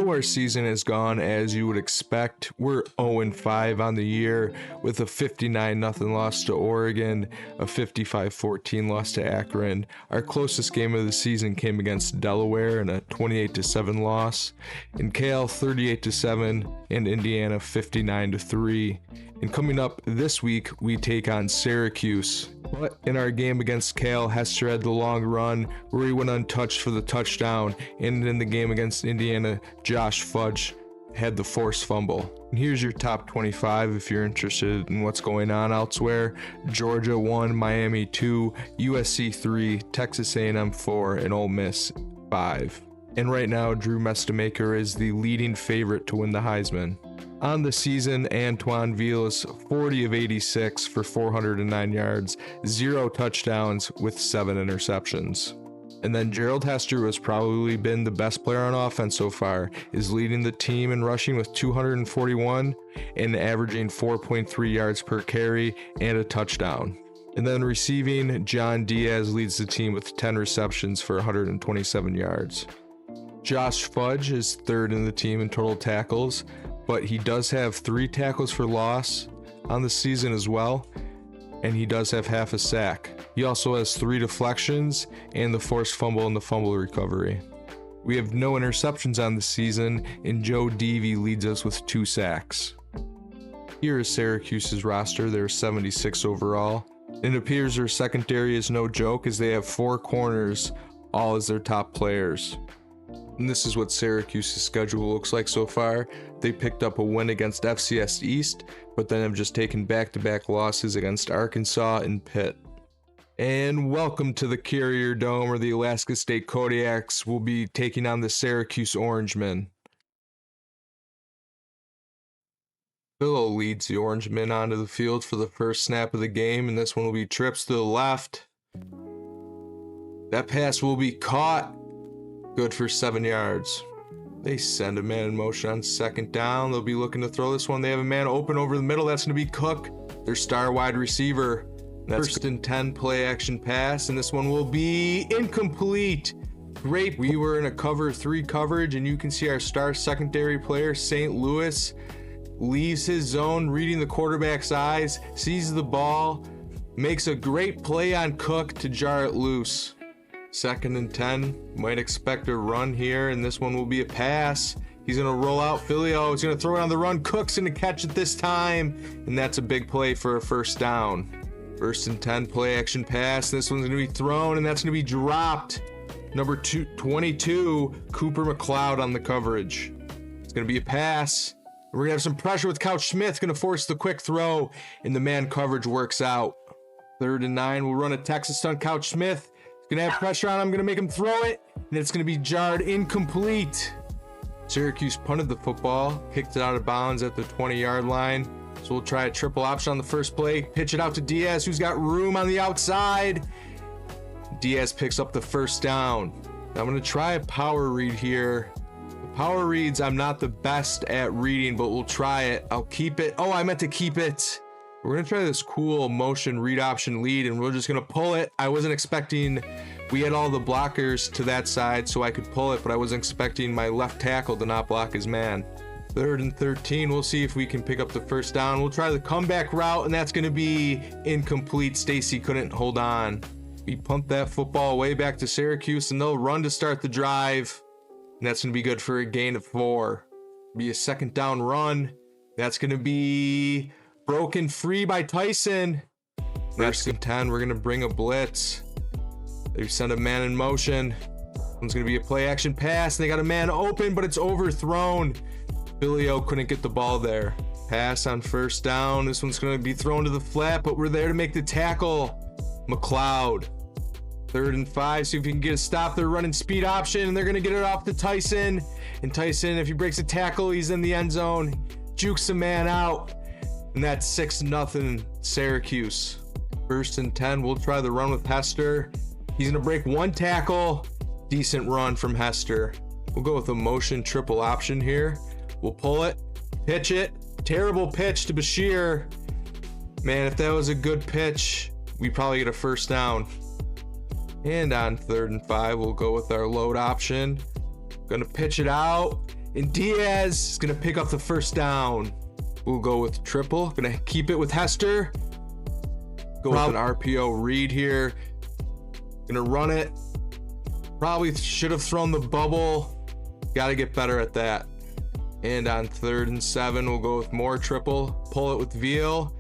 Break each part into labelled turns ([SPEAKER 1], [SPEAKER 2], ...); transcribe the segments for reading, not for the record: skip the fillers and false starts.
[SPEAKER 1] So our season has gone as you would expect. We're 0-5 on the year with a 59-0 loss to Oregon, a 55-14 loss to Akron. Our closest game of the season came against Delaware in a 28-7 loss, and Cal 38-7, and Indiana 59-3. And coming up this week, we take on Syracuse. But in our game against Cal, Hester had the long run where he went untouched for the touchdown, and in the game against Indiana, Josh Fudge had the forced fumble. And here's your top 25 if you're interested in what's going on elsewhere. Georgia 1, Miami 2, USC 3, Texas A&M 4, and Ole Miss 5. And right now, Drew Mestamaker is the leading favorite to win the Heisman. On the season, Antoine Vilas, 40 of 86 for 409 yards, 0 touchdowns with 7 interceptions. And then Gerald Hester, who has probably been the best player on offense so far, is leading the team in rushing with 241 and averaging 4.3 yards per carry and a touchdown. And then receiving, John Diaz leads the team with 10 receptions for 127 yards. Josh Fudge is third in the team in total tackles, but he does have 3 tackles for loss on the season as well, and he does have half a sack. He also has 3 deflections and the forced fumble and the fumble recovery. We have no interceptions on the season, and Joe Deavy leads us with 2 sacks. Here is Syracuse's roster. They're 76 overall. It appears their secondary is no joke, as they have 4 corners, all as their top players. And this is what Syracuse's schedule looks like so far. They picked up a win against FCS East, but then have just taken back-to-back losses against Arkansas and Pitt. And welcome to the Carrier Dome, or the Alaska State Kodiaks. Will be taking on the Syracuse Orangemen. Philo leads the Orangemen onto the field for the first snap of the game, and this one will be trips to the left. That pass will be caught. Good for 7 yards. They send a man in motion on second down. They'll be looking to throw this one. They have a man open over the middle. That's going to be Cook, their star wide receiver. That's first and 10 play action pass, and this one will be incomplete. Great. We were in a cover 3 coverage, and you can see our star secondary player, St. Louis, leaves his zone, reading the quarterback's eyes, sees the ball, makes a great play on Cook to jar it loose. Second and 10, might expect a run here, and this one will be a pass. He's going to roll out Filio. He's going to throw it on the run. Cook's going to catch it this time, and that's a big play for a first down. First and 10, play action pass. This one's going to be thrown, and that's going to be dropped. Number 22, Cooper McLeod on the coverage. It's going to be a pass. We're going to have some pressure with Couch Smith, going to force the quick throw, and the man coverage works out. Third and 9, we'll run a Texas stunt. Couch Smith. Gonna have pressure on him, gonna make him throw it, and it's gonna be jarred incomplete. Syracuse punted the football, kicked it out of bounds at the 20-yard line. So we'll try a triple option on the first play, pitch it out to Diaz, who's got room on the outside. Diaz picks up the first down. Now I'm gonna try a power read here. The power reads, I'm not the best at reading, but we'll try it. I'll keep it. Oh, I meant to keep it. We're going to try this cool motion read option lead, and we're just going to pull it. I wasn't expecting, we had all the blockers to that side so I could pull it, but I wasn't expecting my left tackle to not block his man. Third and 13, we'll see if we can pick up the first down. We'll try the comeback route, and that's going to be incomplete. Stacy couldn't hold on. We punt that football way back to Syracuse, and they'll run to start the drive, and that's going to be good for a gain of 4. Be a second down run. That's going to be broken free by Tyson. First and 10, we're going to bring a blitz. They send a man in motion. One's going to be a play action pass. And they got a man open, but it's overthrown. Filio couldn't get the ball there. Pass on first down. This one's going to be thrown to the flat, but we're there to make the tackle. McLeod. Third and 5, see if we can get a stop. They're running speed option, and they're going to get it off to Tyson. And Tyson, if he breaks a tackle, he's in the end zone. Jukes a man out. And that's 6-0 Syracuse. First and 10, we'll try the run with Hester. He's going to break 1 tackle. Decent run from Hester. We'll go with a motion triple option here. We'll pull it, pitch it. Terrible pitch to Bashir. Man, if that was a good pitch, we probably get a first down. And on 3rd and 5, we'll go with our load option. Gonna pitch it out. And Diaz is going to pick up the first down. We'll go with triple. Going to keep it with Hester. Go with an RPO read here. Going to run it. Probably should have thrown the bubble. Got to get better at that. And on 3rd and 7, we'll go with more triple. Pull it with Veal.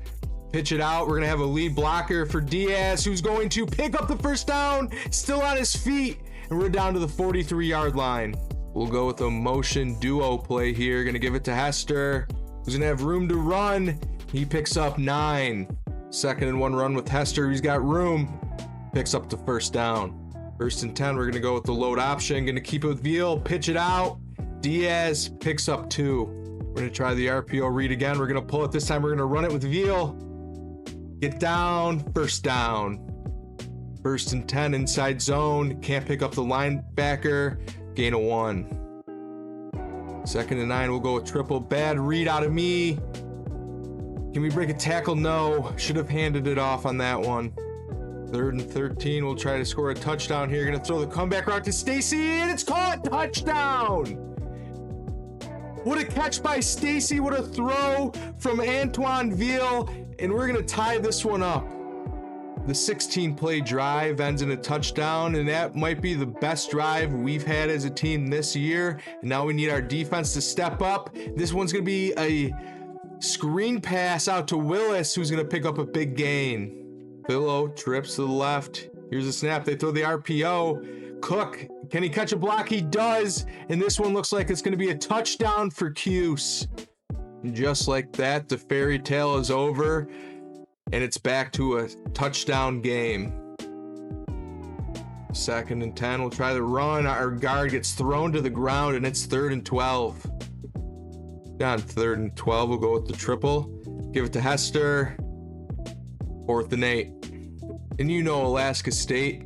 [SPEAKER 1] Pitch it out. We're going to have a lead blocker for Diaz, who's going to pick up the first down. Still on his feet. And we're down to the 43-yard line. We'll go with a motion duo play here. Going to give it to Hester, who's going to have room to run. He picks up 9. 2nd and 1 run with Hester. He's got room. Picks up the first down. 1st and 10. We're going to go with the load option. Going to keep it with Veal. Pitch it out. Diaz picks up 2. We're going to try the RPO read again. We're going to pull it. This time we're going to run it with Veal. Get down. First down. 1st and 10 inside zone. Can't pick up the linebacker. Gain of 1. 2nd and 9. We'll go with triple. Bad read out of me. Can we break a tackle? No. Should have handed it off on that one. 3rd and 13. We'll try to score a touchdown here. Going to throw the comeback route to Stacy, and it's caught. Touchdown. What a catch by Stacy. What a throw from Antoine Veal. And we're going to tie this one up. The 16-play drive ends in a touchdown, and that might be the best drive we've had as a team this year. And now we need our defense to step up. This one's going to be a screen pass out to Willis, who's going to pick up a big gain. Pillow trips to the left. Here's a snap. They throw the RPO. Cook, can he catch a block? He does. And this one looks like it's going to be a touchdown for Cuse. Just like that, the fairy tale is over. And it's back to a touchdown game. 2nd and 10. We'll try the run. Our guard gets thrown to the ground, and it's 3rd and 12. On 3rd and 12, we'll go with the triple. Give it to Hester. 4th and 8. And you know Alaska State,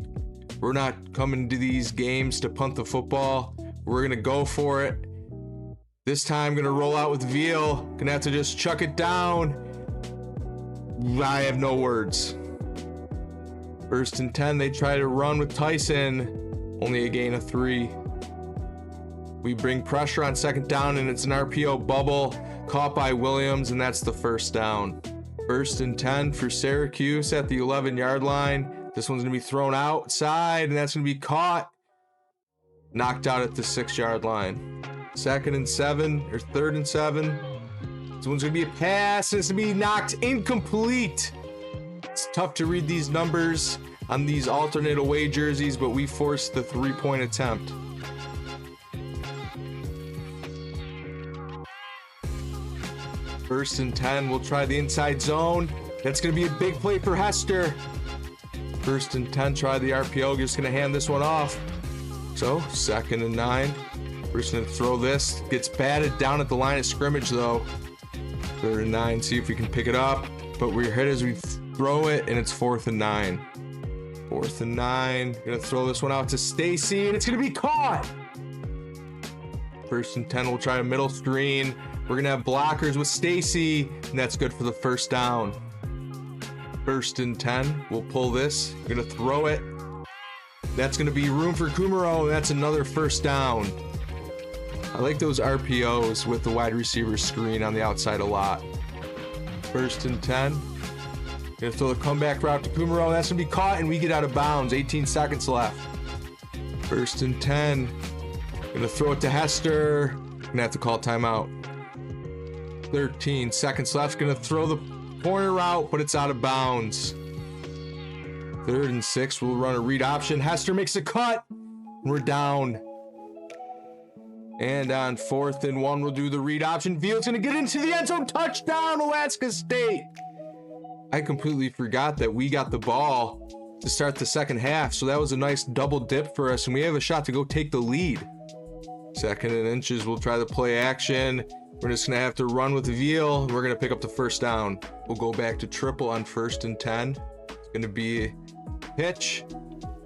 [SPEAKER 1] we're not coming to these games to punt the football. We're going to go for it. This time, going to roll out with Veal. Going to have to just chuck it down. I have no words. 1st and 10, they try to run with Tyson. Only a gain of 3. We bring pressure on 2nd down, and it's an RPO bubble. Caught by Williams, and that's the first down. 1st and 10 for Syracuse at the 11-yard line. This one's going to be thrown outside, and that's going to be caught. Knocked out at the 6-yard line. 2nd and 7, or 3rd and 7. This one's going to be a pass, and it's going to be knocked incomplete. It's tough to read these numbers on these alternate away jerseys, but we forced the 3-point attempt. First and 10, we'll try the inside zone. That's going to be a big play for Hester. 1st and 10, try the RPO. Just going to hand this one off. So, 2nd and 9. We're just going to throw this. Gets batted down at the line of scrimmage, though. 3rd and 9, see if we can pick it up. But we're hit as we throw it, and it's 4th and 9. 4th and 9. Going to throw this one out to Stacy, and it's going to be caught. 1st and 10, we'll try a middle screen. We're going to have blockers with Stacy, and that's good for the first down. 1st and 10, we'll pull this. We're going to throw it. That's going to be room for Kumaro, and that's another first down. I like those RPOs with the wide receiver screen on the outside a lot. 1st and 10. Going to throw the comeback route to Kumaro. That's going to be caught, and we get out of bounds. 18 seconds left. 1st and 10. Going to throw it to Hester. Going to have to call timeout. 13 seconds left. Going to throw the corner route, but it's out of bounds. 3rd and 6. We'll run a read option. Hester makes a cut. We're down. And on 4th and 1, we'll do the read option. Veal's going to get into the end zone. Touchdown, Alaska State. I completely forgot that we got the ball to start the second half. So that was a nice double dip for us. And we have a shot to go take the lead. 2nd and inches. We'll try the play action. We're just going to have to run with Veal. We're going to pick up the first down. We'll go back to triple on 1st and 10. It's going to be a pitch.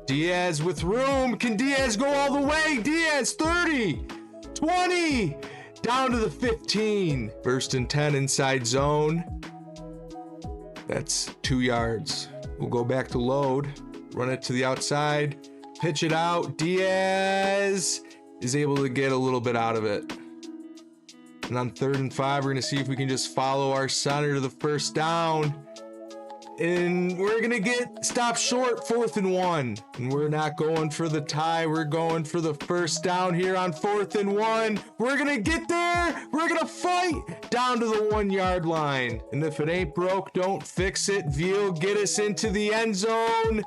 [SPEAKER 1] Diaz with room. Can Diaz go all the way? Diaz, 30, 20, down to the 15. 1st and 10 inside zone. That's 2 yards. We'll go back to load. Run it to the outside. Pitch it out. Diaz is able to get a little bit out of it. And on 3rd and 5, we're going to see if we can just follow our center to the first down. And we're going to get stopped short, 4th and 1. And we're not going for the tie. We're going for the first down here on 4th and 1. We're going to get there. We're going to fight down to the 1 yard line. And if it ain't broke, don't fix it. Veal, get us into the end zone.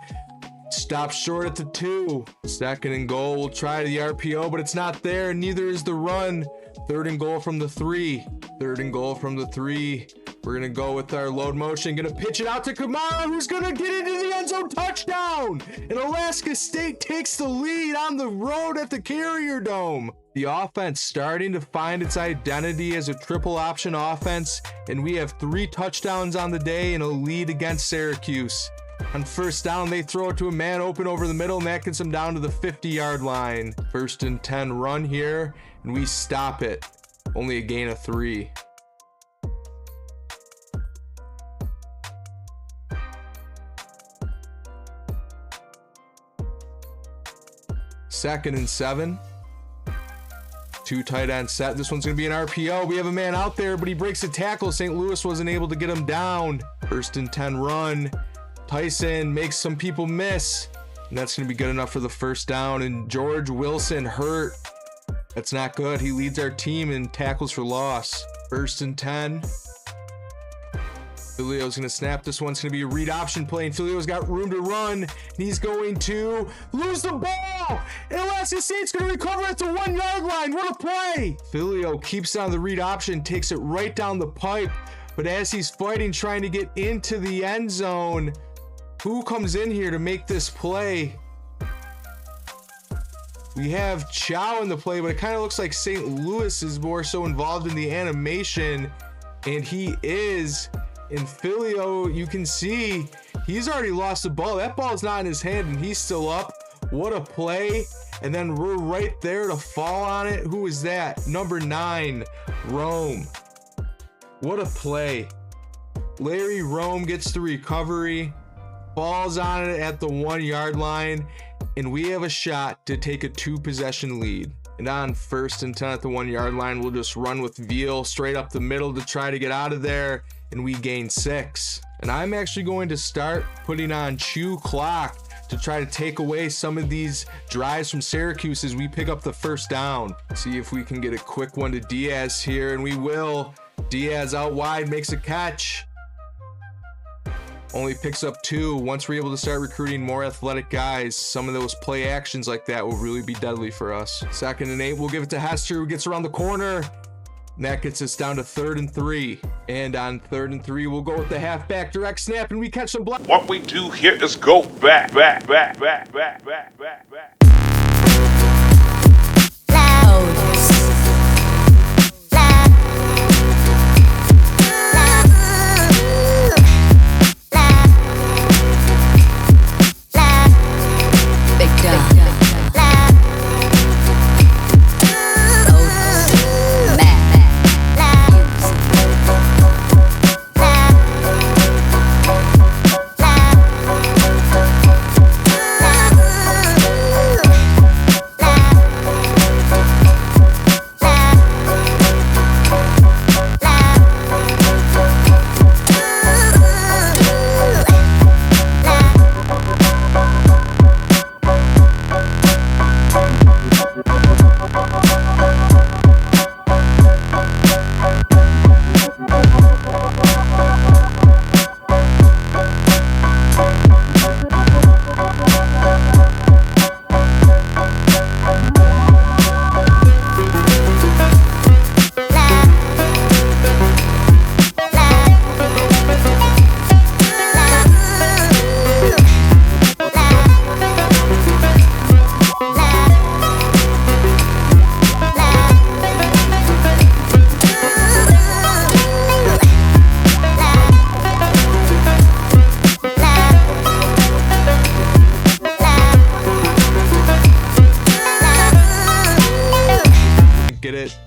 [SPEAKER 1] Stop short at the 2. 2nd and goal. We'll try the RPO, but it's not there. Neither is the run. 3rd and goal from the 3. 3rd and goal from the 3. We're going to go with our load motion. Going to pitch it out to Kamara, who's going to get into the end zone. Touchdown! And Alaska State takes the lead on the road at the Carrier Dome. The offense starting to find its identity as a triple option offense, and we have 3 touchdowns on the day and a lead against Syracuse. On first down, they throw it to a man open over the middle, and that gets them down to the 50-yard line. 1st and 10 run here, and we stop it. Only a gain of 3. Second and 7. 2 tight end set. This one's going to be an RPO. We have a man out there, but he breaks a tackle. St. Louis wasn't able to get him down. 1st and 10 run. Tyson makes some people miss, and that's going to be good enough for the first down. And George Wilson hurt. That's not good. He leads our team in tackles for loss. 1st and 10. Filio's going to snap. This one's going to be a read option play, and Filio's got room to run, and he's going to lose the ball, and Alaska State's going to recover at the 1 yard line. What a play! Filio keeps on the read option, takes it right down the pipe, but as he's fighting, trying to get into the end zone, who comes in here to make this play? We have Chow in the play, but it kind of looks like St. Louis is more so involved in the animation, and he is. In Filio, you can see he's already lost the ball. That ball's not in his hand, and he's still up. What a play. And then we're right there to fall on it. Who is that? Number 9, Rome. What a play. Larry Rome gets the recovery, falls on it at the 1 yard line, and we have a shot to take a 2-possession lead. And on 1st and 10 at the 1 yard line, we'll just run with Veal straight up the middle to try to get out of there, and we gain 6. And I'm actually going to start putting on chew clock to try to take away some of these drives from Syracuse as we pick up the first down. See if we can get a quick one to Diaz here, and we will. Diaz out wide, makes a catch. Only picks up 2. Once we're able to start recruiting more athletic guys, some of those play actions like that will really be deadly for us. 2nd and 8, we'll give it to Hester, who gets around the corner. And that gets us down to 3rd and 3. And on 3rd and 3, we'll go with the halfback direct snap, and we catch some block.
[SPEAKER 2] What we do here is go back.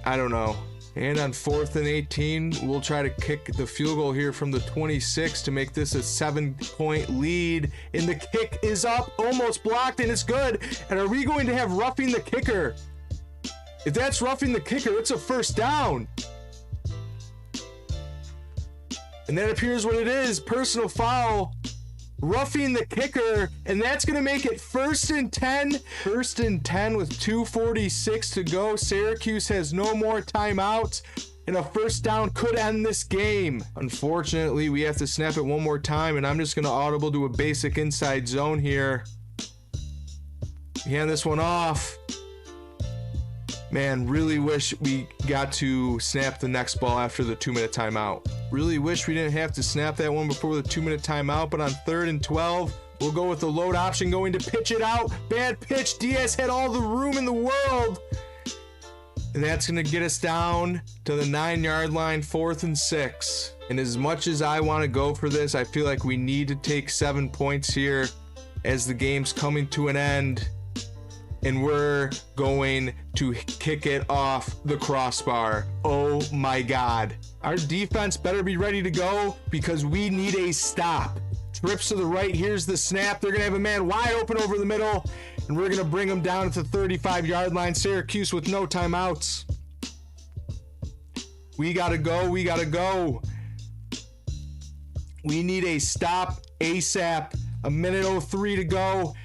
[SPEAKER 1] I don't know. And on 4th and 18, we'll try to kick the field goal here from the 26 to make this a 7-point lead. And the kick is up, almost blocked, and it's good. And are we going to have roughing the kicker? If that's roughing the kicker, it's a first down. And that appears what it is. Personal foul. Roughing the kicker. And that's going to make it 1st and 10. 1st and 10 with 2:46 to go. Syracuse has no more timeouts. And a first down could end this game. Unfortunately, we have to snap it one more time. And I'm just going to audible to a basic inside zone here. Hand this one off. Man, really wish we got to snap the next ball after the 2-minute timeout. Really wish we didn't have to snap that one before the 2-minute timeout, but on 3rd and 12, we'll go with the load option, going to pitch it out. Bad pitch. Diaz had all the room in the world. And that's going to get us down to the 9-yard line, 4th and 6. And as much as I want to go for this, I feel like we need to take 7 points here as the game's coming to an end. And we're going to kick it off the crossbar. Oh my God. Our defense better be ready to go because we need a stop. Trips to the right. Here's the snap. They're going to have a man wide open over the middle. And we're going to bring him down at the 35-yard line. Syracuse with no timeouts. We got to go. We got to go. We need a stop ASAP. 1:03 to go.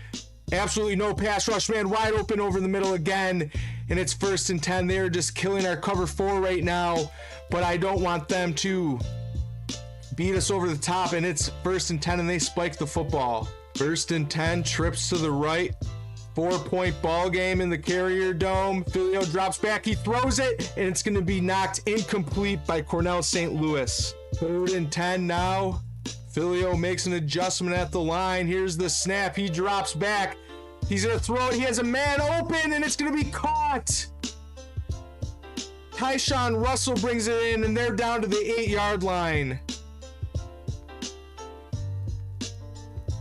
[SPEAKER 1] Absolutely no pass rush, man wide open over the middle again, and it's 1st and 10. They're just killing our cover 4 right now, but I don't want them to beat us over the top, and it's 1st and 10, and they spike the football. 1st and 10, trips to the right, 4-point ball game in the Carrier Dome. Filio drops back, he throws it, and it's going to be knocked incomplete by Cornell St. Louis. 3rd and 10 now. Filio makes an adjustment at the line. Here's the snap. He drops back. He's going to throw it. He has a man open, and it's going to be caught. Tyshawn Russell brings it in, and they're down to the 8-yard line.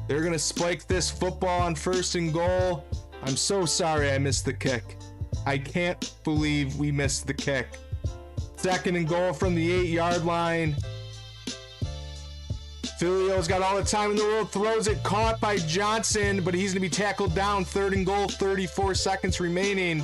[SPEAKER 1] They're going to spike this football on 1st and goal. I'm so sorry I missed the kick. I can't believe we missed the kick. 2nd and goal from the 8-yard line. Filio's got all the time in the world, throws it, caught by Johnson, but he's going to be tackled down. 3rd and goal, 34 seconds remaining.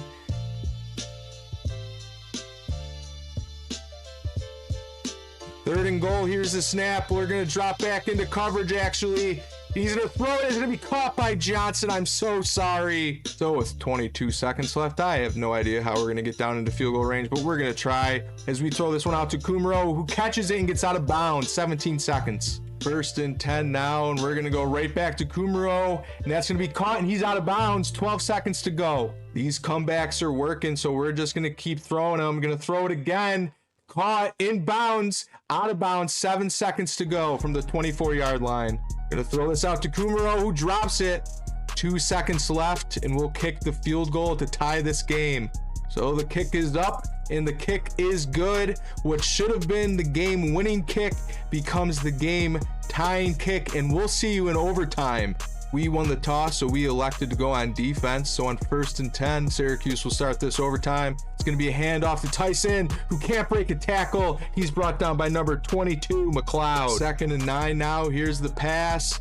[SPEAKER 1] Third and goal, here's the snap. We're going to drop back into coverage, actually. He's going to throw it. It's going to be caught by Johnson. I'm so sorry. So with 22 seconds left, I have no idea how we're going to get down into field goal range, but we're going to try as we throw this one out to Kumaro, who catches it and gets out of bounds. 17 seconds. 1st and 10 now, and we're going to go right back to Kumaro, and that's going to be caught, and he's out of bounds. 12 seconds to go. These comebacks are working, so we're just going to keep throwing them. I'm going to throw it again. Caught, in bounds, out of bounds. 7 seconds to go from the 24-yard line. Going to throw this out to Kumaro, who drops it. 2 seconds left, and we'll kick the field goal to tie this game. So the kick is up, and the kick is good. What should have been the game-winning kick becomes the game-tying kick, and we'll see you in overtime. We won the toss, so we elected to go on defense. So on 1st and 10, Syracuse will start this overtime. It's going to be a handoff to Tyson, who can't break a tackle. He's brought down by number 22, McLeod. 2nd and 9 now. Here's the pass.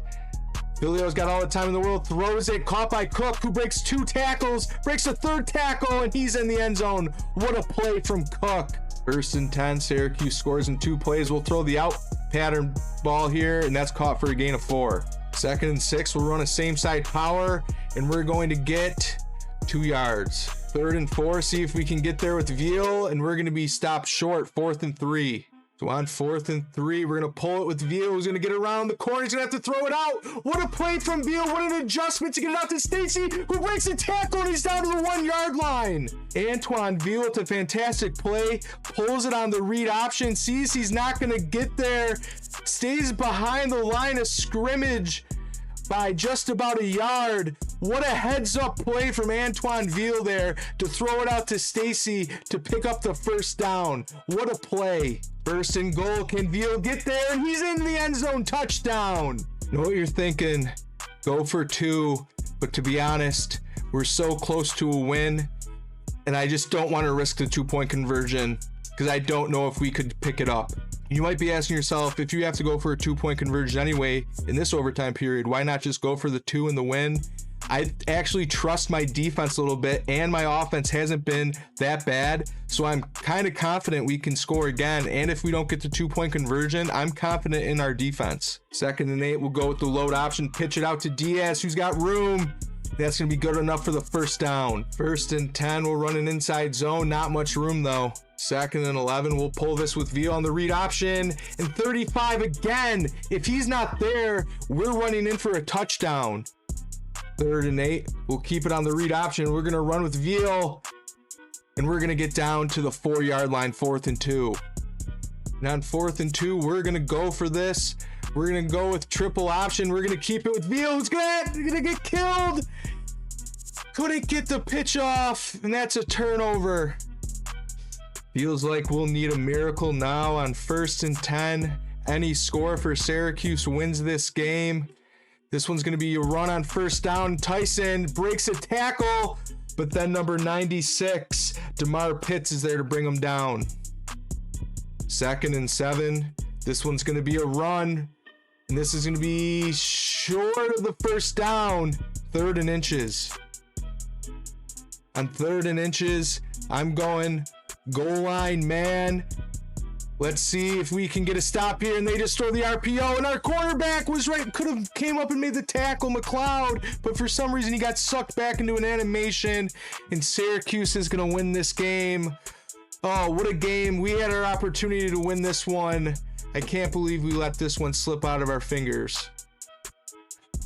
[SPEAKER 1] Filio's got all the time in the world, throws it, caught by Cook, who breaks 2 tackles, breaks a 3rd tackle, and he's in the end zone. What a play from Cook. 1st and 10, Syracuse scores in 2 plays. We'll throw the out pattern ball here, and that's caught for a gain of 4. 2nd and 6, we'll run a same side power, and we're going to get 2 yards. 3rd and 4, see if we can get there with Veal, and we're going to be stopped short. 4th and 3. So on 4th and 3, we're going to pull it with Veal, who's going to get around the corner. He's going to have to throw it out. What a play from Veal. What an adjustment to get it out to Stacy, who breaks a tackle, and he's down to the 1-yard line. Antoine Veal with a fantastic play, pulls it on the read option, sees he's not going to get there, stays behind the line of scrimmage by just about a yard. What a heads-up play from Antoine Veal there to throw it out to Stacy to pick up the 1st down. What a play. 1st and goal. Can Veal get there? And he's in the end zone. Touchdown. I know what you're thinking. Go for 2. But to be honest, we're so close to a win, and I just don't want to risk the 2-point conversion because I don't know if we could pick it up. You might be asking yourself, if you have to go for a 2-point conversion anyway in this overtime period, why not just go for the 2 and the win? I actually trust my defense a little bit, and my offense hasn't been that bad. So I'm kind of confident we can score again. And if we don't get the 2-point conversion, I'm confident in our defense. 2nd and 8, we'll go with the load option, pitch it out to Diaz, who's got room. That's going to be good enough for the first down. 1st and 10, we'll run an inside zone. Not much room though. 2nd and 11, we'll pull this with Veal on the read option. And 35 again. If he's not there, we're running in for a touchdown. 3rd and 8, we'll keep it on the read option. We're going to run with Veal. And we're going to get down to the 4-yard line, 4th and 2. And on 4th and 2, we're going to go for this. We're going to go with triple option. We're going to keep it with Veal, who's going to get killed. Couldn't get the pitch off, and that's a turnover. Feels like we'll need a miracle now on 1st and 10. Any score for Syracuse wins this game. This one's going to be a run on 1st down. Tyson breaks a tackle, but then number 96, DeMar Pitts, is there to bring him down. 2nd and 7. This one's going to be a run, and this is going to be short of the 1st down. 3rd and inches. On 3rd and inches, I'm going goal line, man. Let's see if we can get a stop here, and they just throw the RPO, and our quarterback was right, could have came up and made the tackle, McLeod, but for some reason he got sucked back into an animation, and Syracuse is going to win this game. Oh, what a game. We had our opportunity to win this one. I can't believe we let this one slip out of our fingers.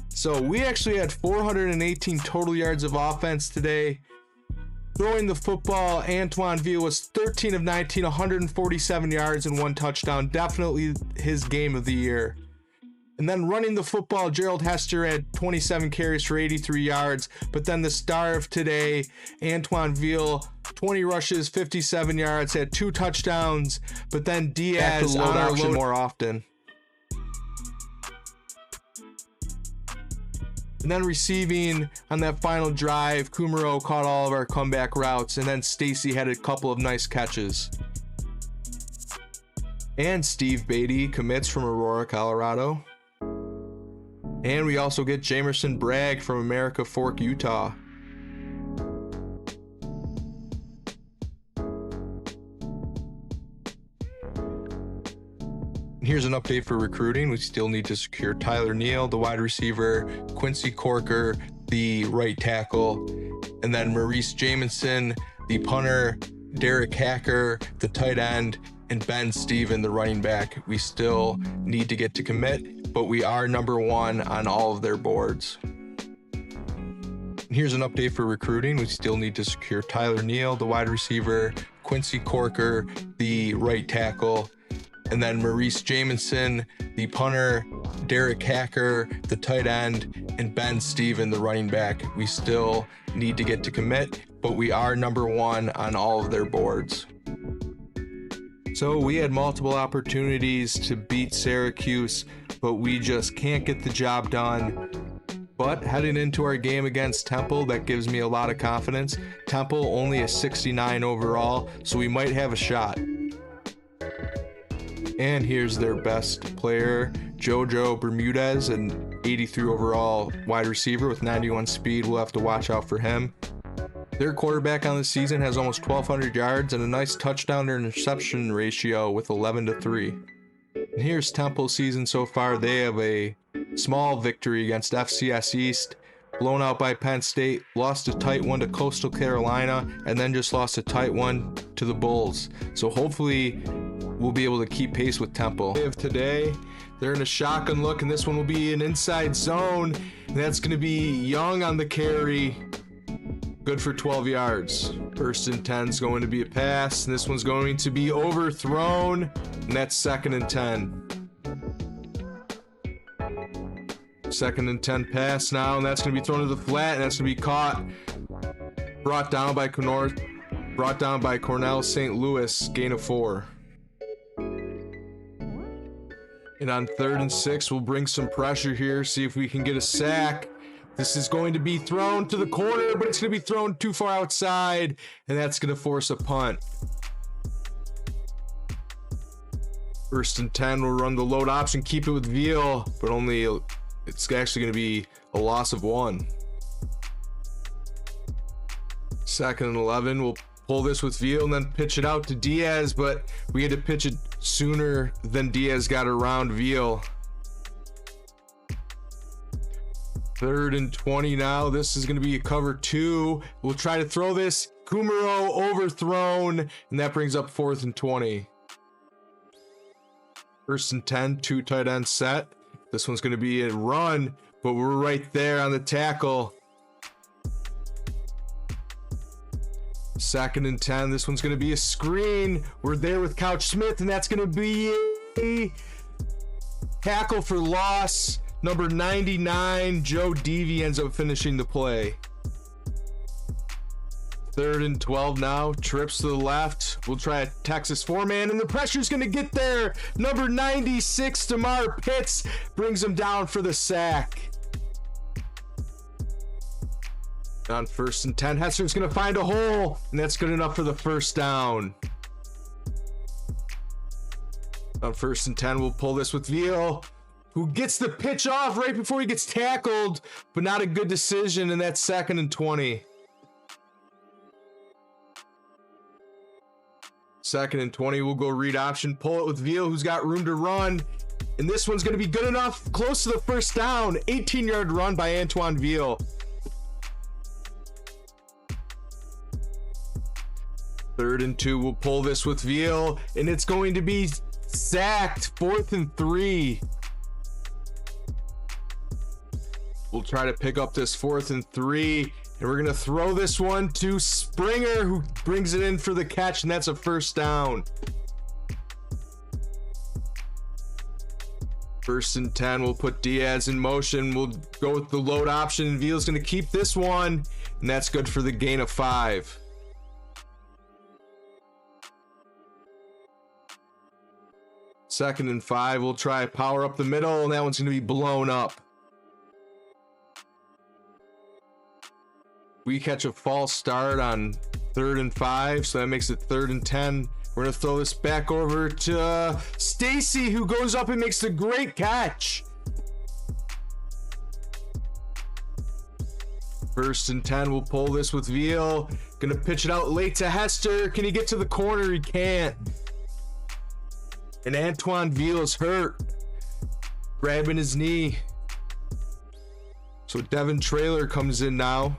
[SPEAKER 1] So we actually had 418 total yards of offense today. Throwing the football, Antoine Veal was 13 of 19, 147 yards and 1 touchdown. Definitely his game of the year. And then running the football, Gerald Hester had 27 carries for 83 yards. But then the star of today, Antoine Veal, 20 rushes, 57 yards, had 2 touchdowns. But then Diaz on our load more often. And then receiving on that final drive, Kumaro caught all of our comeback routes, and then Stacy had a couple of nice catches. And Steve Beatty commits from Aurora, Colorado. And we also get Jamerson Bragg from America Fork, Utah. Here's an update for recruiting. We still need to secure Tyler Neal, the wide receiver, Quincy Corker, the right tackle, and then Maurice Jamison, the punter, Derek Hacker, the tight end, and Ben Steven, the running back. We still need to get to commit, but we are number 1 on all of their boards. Here's an update for recruiting. We still need to secure Tyler Neal, the wide receiver, Quincy Corker, the right tackle, and then Maurice Jamison, the punter, Derek Hacker, the tight end, and Ben Steven, the running back. We still need to get to commit, but we are number 1 on all of their boards. So we had multiple opportunities to beat Syracuse, but we just can't get the job done. But heading into our game against Temple, that gives me a lot of confidence. Temple only a 69 overall, so we might have a shot. And here's their best player, Jojo Bermudez, an 83 overall wide receiver with 91 speed. We'll have to watch out for him. Their quarterback on the season has almost 1,200 yards and a nice touchdown to interception ratio with 11-3. And here's Temple's season so far. They have a small victory against FCS East, blown out by Penn State, lost a tight one to Coastal Carolina, and then just lost a tight one to the Bulls. So hopefully we'll be able to keep pace with Temple. Today, they're in a shotgun look, and this one will be an inside zone. And that's going to be Young on the carry. Good for 12 yards. 1st and 10 is going to be a pass, and this one's going to be overthrown, and that's 2nd and 10. 2nd and 10 pass now, and that's going to be thrown to the flat, and that's going to be caught. Brought down by Cornell St. Louis, gain of 4. And on 3rd and 6, we'll bring some pressure here, see if we can get a sack. This is going to be thrown to the corner, but it's going to be thrown too far outside, and that's going to force a punt. 1st and 10, we'll run the load option, keep it with Veal, but it's actually going to be a loss of 1. 2nd and 11. We'll pull this with Veal and then pitch it out to Diaz, but we had to pitch it sooner than Diaz got around Veal. 3rd and 20 now. This is going to be a cover 2. We'll try to throw this. Kumaro overthrown, and that brings up 4th and 20. 1st and 10, 2 tight end set. This one's going to be a run, but we're right there on the tackle. 2nd and 10. This one's going to be a screen. We're there with Couch Smith, and that's going to be a tackle for loss. Number 99, Joe Deavy ends up finishing the play. 3rd and 12 now. Trips to the left. We'll try a Texas 4-man, and the pressure's going to get there. Number 96, Tamar Pitts, brings him down for the sack. On 1st and 10, Hester's going to find a hole, and that's good enough for the first down. On 1st and 10, we'll pull this with Veal, who gets the pitch off right before he gets tackled, but not a good decision, and that's 2nd and 20. 2nd and 20, we'll go read option, pull it with Veal, who's got room to run, and this one's going to be good enough, close to the first down. 18-yard run by Antoine Veal. 3rd and 2, we'll pull this with Veal, and it's going to be sacked. 4th and 3. We'll try to pick up this 4th and 3, and we're going to throw this one to Springer, who brings it in for the catch, and that's a first down. 1st and 10, we'll put Diaz in motion. We'll go with the load option, and Veal's going to keep this one, and that's good for the gain of 5. 2nd and 5, we'll try power up the middle, and that one's going to be blown up. We catch a false start on 3rd and 5, so that makes it 3rd and 10. We're going to throw this back over to Stacy, who goes up and makes a great catch. 1st and 10, we'll pull this with Veal. Going to pitch it out late to Hester. Can he get to the corner? He can't. And Antoine Veal is hurt, grabbing his knee. So Devin Traylor comes in now.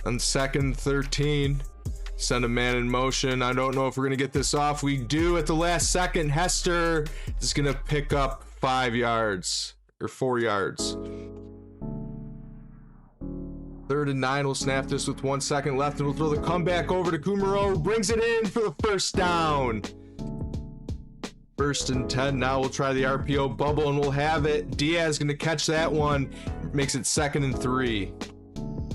[SPEAKER 1] On 2nd and 13, send a man in motion. I don't know if we're going to get this off. We do at the last second. Hester is going to pick up 5 yards or 4 yards. 3rd and 9, we'll snap this with 1 second left, and we'll throw the comeback over to Kumaro, who brings it in for the first down. 1st and 10, now we'll try the RPO bubble, and we'll have it. Diaz going to catch that one, makes it 2nd and 3.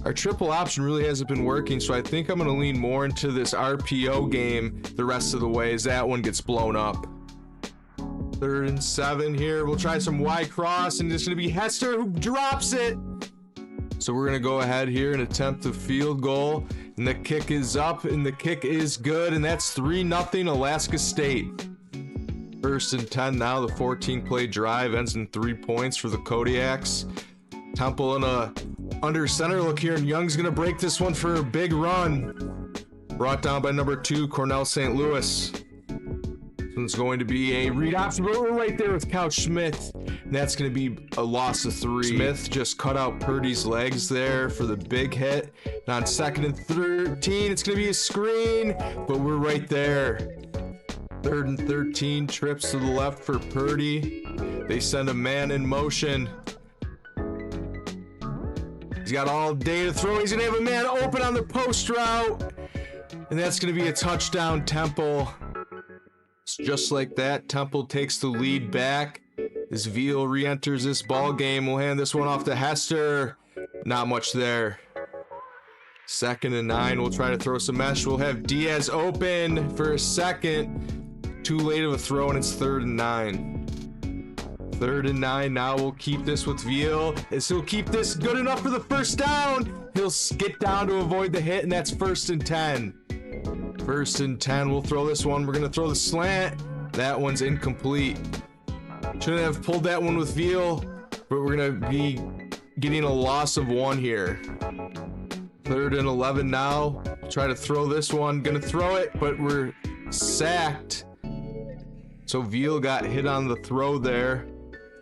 [SPEAKER 1] Our triple option really hasn't been working, so I think I'm going to lean more into this RPO game the rest of the way as that one gets blown up. 3rd and 7 here. We'll try some Y cross, and it's going to be Hester who drops it. So we're going to go ahead here and attempt the field goal, and the kick is up, and the kick is good, and that's 3-0 Alaska State. 1st and 10 now. The 14-play drive ends in 3 points for the Kodiaks. Temple in a under center look here, and Young's gonna break this one for a big run. Brought down by number 2, Cornell St. Louis. This one's going to be a read option, but we're right there with Couch Smith, and that's gonna be a loss of 3. Smith just cut out Purdy's legs there for the big hit. And on 2nd and 13, it's gonna be a screen, but we're right there. 3rd and 13, trips to the left for Purdy. They send a man in motion. He's got all day to throw. He's going to have a man open on the post route. And that's going to be a touchdown, Temple. Just like that, Temple takes the lead back. As Veal re-enters this ball game, we'll hand this one off to Hester. Not much there. 2nd and 9, we'll try to throw some mesh. We'll have Diaz open for a second. Too late of a throw, and it's 3rd and 9. 3rd and 9, now we'll keep this with Veal. As he'll keep this good enough for the first down. He'll get down to avoid the hit, and that's 1st and 10. 1st and 10, we'll throw this one. We're going to throw the slant. That one's incomplete. Shouldn't have pulled that one with Veal, but we're going to be getting a loss of 1 here. 3rd and 11 now. Try to throw this one. Gonna throw it, but we're sacked. So Veal got hit on the throw there.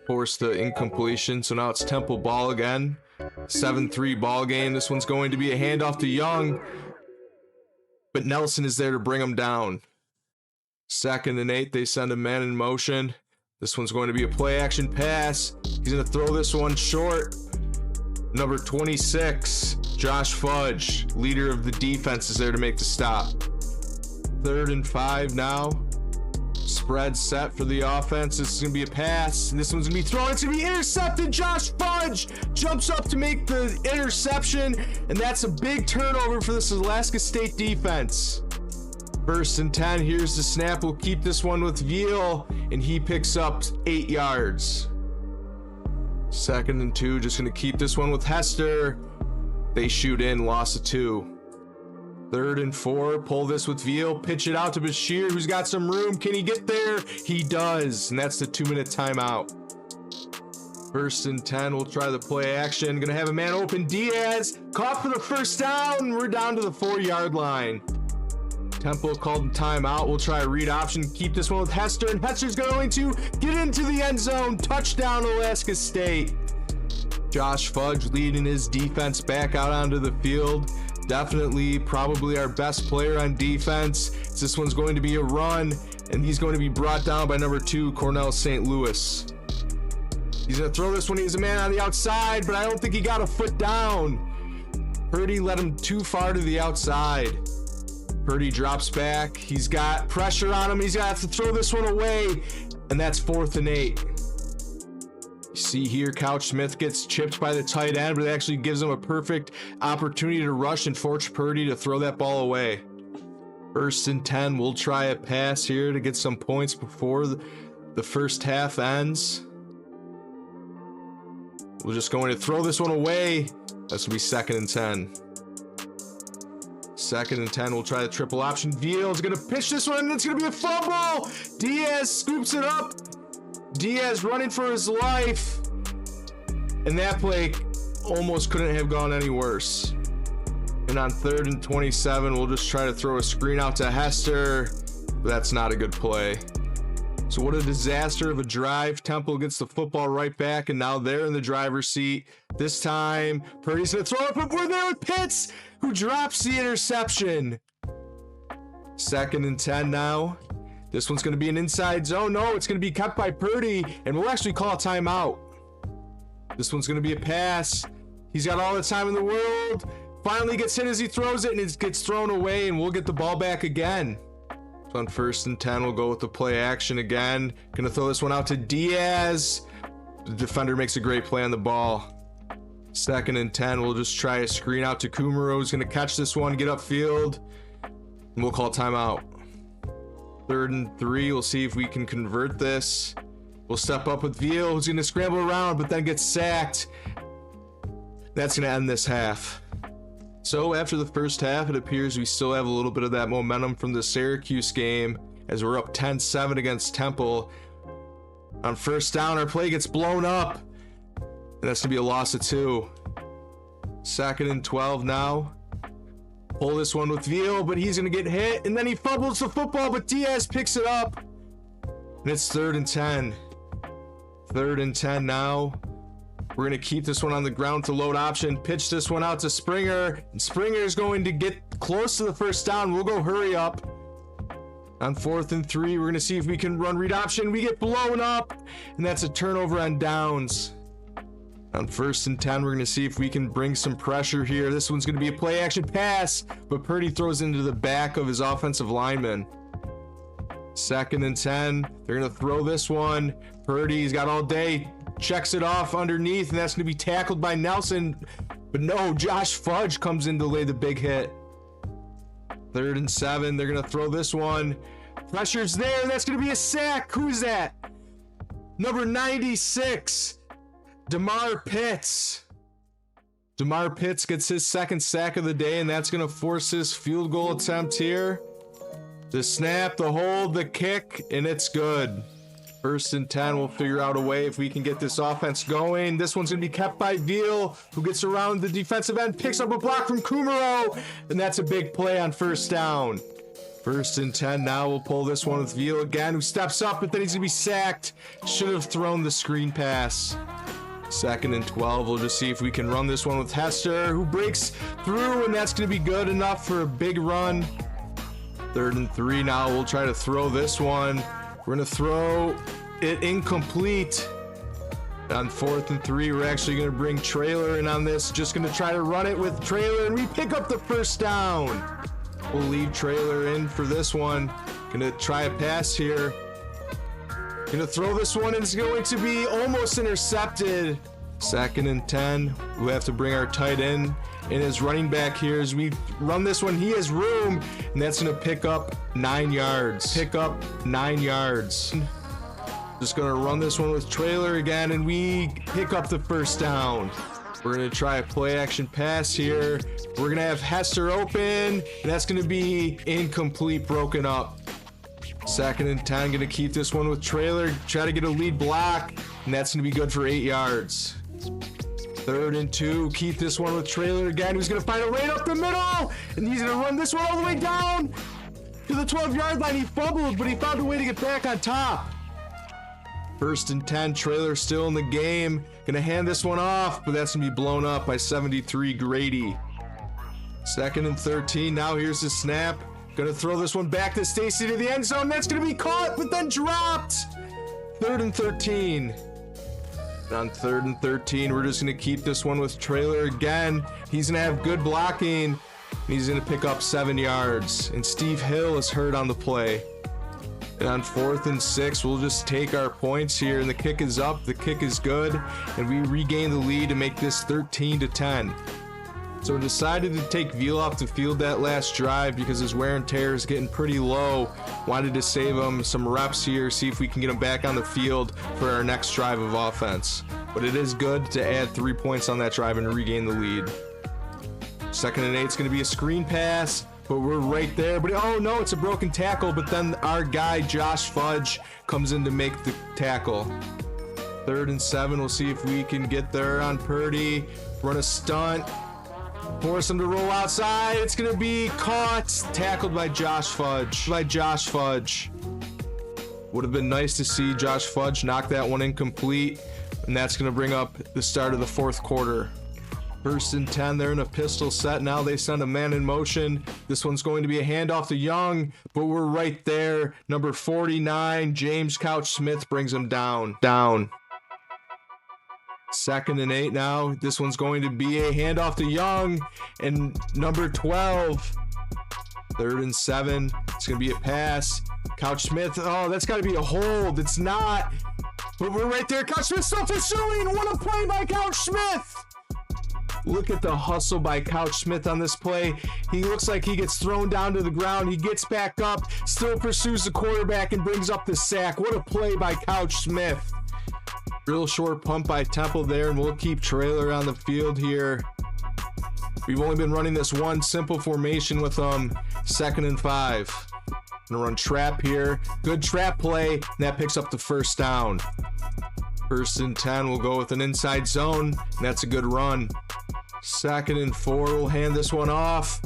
[SPEAKER 1] Forced the incompletion. So now it's Temple ball again. 7-3 ball game. This one's going to be a handoff to Young. But Nelson is there to bring him down. 2nd and 8. They send a man in motion. This one's going to be a play action pass. He's going to throw this one short. Number 26, Josh Fudge, leader of the defense, is there to make the stop. 3rd and 5 now. Spread set for the offense. This is going to be a pass. And this one's going to be thrown. It's going to be intercepted. Josh Fudge jumps up to make the interception. And that's a big turnover for this Alaska State defense. 1st and 10. Here's the snap. We'll keep this one with Veal. And he picks up 8 yards. 2nd and 2, just going to keep this one with Hester. They shoot in, loss of 2. 3rd and 4, pull this with Veal, pitch it out to Bashir, who's got some room. Can he get there? He does, and that's the 2-minute timeout. 1st and 10, we'll try the play action. Going to have a man open. Diaz, caught for the 1st down. We're down to the 4-yard line. Temple called the timeout. We'll try a read option. Keep this one with Hester, and Hester's going to get into the end zone. Touchdown, Alaska State. Josh Fudge leading his defense back out onto the field. Definitely, probably our best player on defense. This one's going to be a run, and he's going to be brought down by number 2, Cornell St. Louis. He's going to throw this one. He's a man on the outside, but I don't think he got a foot down. Purdy led him too far to the outside. Purdy drops back. He's got pressure on him. He's going to have to throw this one away. And that's 4th and 8. You see here, Couch Smith gets chipped by the tight end, but it actually gives him a perfect opportunity to rush and force Purdy to throw that ball away. 1st and 10. We'll try a pass here to get some points before the first half ends. We're just going to throw this one away. That's going to be 2nd and 10. 2nd and 10, we'll try the triple option. Veal is going to pitch this one, and it's going to be a fumble. Diaz scoops it up. Diaz running for his life. And that play almost couldn't have gone any worse. And on 3rd and 27, we'll just try to throw a screen out to Hester. But that's not a good play. So what a disaster of a drive. Temple gets the football right back, and now they're in the driver's seat. This time, Purdy's going to throw it, but we're there with Pitts, who drops the interception. 2nd and 10 now. This one's going to be an inside zone. No, it's going to be kept by Purdy, and we'll actually call a timeout. This one's going to be a pass. He's got all the time in the world. Finally gets hit as he throws it, and it gets thrown away, and we'll get the ball back again. So on 1st and 10, we'll go with the play action again. Going to throw this one out to Diaz. The defender makes a great play on the ball. 2nd and 10, we'll just try a screen out to Kumaro, who's going to catch this one, get upfield, and we'll call timeout. 3rd and 3, we'll see if we can convert this. We'll step up with Veal, who's going to scramble around, but then gets sacked. That's going to end this half. So after the first half, it appears we still have a little bit of that momentum from the Syracuse game, as we're up 10-7 against Temple. On 1st down, our play gets blown up, and that's going to be a loss of 2. 2nd and 12 now. Pull this one with Veal, but he's going to get hit, and then he fumbles the football, but Diaz picks it up. And it's 3rd and 10. 3rd and 10 now. We're going to keep this one on the ground to load option. Pitch this one out to Springer. And Springer is going to get close to the 1st down. We'll go hurry up. On 4th and 3, we're going to see if we can run read option. We get blown up. And that's a turnover on downs. On 1st and 10, we're going to see if we can bring some pressure here. This one's going to be a play action pass. But Purdy throws into the back of his offensive lineman. 2nd and 10. They're going to throw this one. Purdy's got all day. Checks it off underneath, and that's going to be tackled by Nelson. But no, Josh Fudge comes in to lay the big hit. 3rd and 7. They're going to throw this one. Pressure's there, and that's going to be a sack. Who's that? Number 96, DeMar Pitts. DeMar Pitts gets his 2nd sack of the day, and that's going to force his field goal attempt here. The snap, the hold, the kick, and it's good. First and 10, we'll figure out a way if we can get this offense going. This one's going to be kept by Veal, who gets around the defensive end, picks up a block from Kumaro, and that's a big play on first down. First and 10, now we'll pull this one with Veal again, who steps up, but then he's going to be sacked. Should have thrown the screen pass. Second and 12, we'll just see if we can run this one with Hester, who breaks through, and that's going to be good enough for a big run. Third and 3, now we'll try to throw this one. We're going to throw it incomplete. On 4th and 3, we're actually going to bring Trailer in on this. Just going to try to run it with Trailer, and we pick up the first down. We'll leave Trailer in for this one. Going to try a pass here. Going to throw this one, and it's going to be almost intercepted. Second and 10. We have to bring our tight end in his running back here as we run this one. He has room, and that's going to pick up 9 yards. Pick up 9 yards. Just going to run this one with Trailer again, and we pick up the first down. We're going to try a play action pass here. We're going to have Hester open, and that's going to be incomplete, broken up. Second and 10, going to keep this one with Trailer, try to get a lead block, and that's going to be good for 8 yards. Third and 2, keep this one with Trailer again, who's going to find a right up the middle, and he's going to run this one all the way down to the 12-yard line. He fumbled, but he found a way to get back on top. First and 10, Trailer still in the game, going to hand this one off, but that's going to be blown up by 73 Grady. Second and 13, now here's the snap. Going to throw this one back to Stacy to the end zone. That's going to be caught, but then dropped. Third and 13. On 3rd and 13, we're just going to keep this one with Trailer again. He's going to have good blocking. He's going to pick up 7 yards. And Steve Hill is hurt on the play. And on 4th and 6, we'll just take our points here. And the kick is up. The kick is good. And we regain the lead to make this 13-10. So we decided to take Veal off the field that last drive because his wear and tear is getting pretty low. Wanted to save him some reps here, see if we can get him back on the field for our next drive of offense. But it is good to add 3 points on that drive and regain the lead. Second and 8 is going to be a screen pass, but we're right there. But oh no, it's a broken tackle, but then our guy Josh Fudge comes in to make the tackle. 3rd and 7, we'll see if we can get there on Purdy, run a stunt. Force him to roll outside. It's going to be caught. Tackled by Josh Fudge. Would have been nice to see Josh Fudge knock that one incomplete. And that's going to bring up the start of the 4th quarter. 1st and 10. They're in a pistol set. Now they send a man in motion. This one's going to be a handoff to Young. But we're right there. Number 49, James Couch Smith brings him down. 2nd and 8 now. This one's going to be a handoff to Young and number 12. 3rd and 7. It's going to be a pass. Couch Smith. Oh, that's got to be a hold. It's not. But we're right there. Couch Smith still pursuing. What a play by Couch Smith. Look at the hustle by Couch Smith on this play. He looks like he gets thrown down to the ground. He gets back up, still pursues the quarterback and brings up the sack. What a play by Couch Smith. Real short pump by Temple there, and we'll keep Trailer on the field here. We've only been running this one simple formation with 2nd and 5. Gonna run trap here. Good trap play, and that picks up the first down. 1st and 10, we'll go with an inside zone, and that's a good run. 2nd and 4, we'll hand this one off.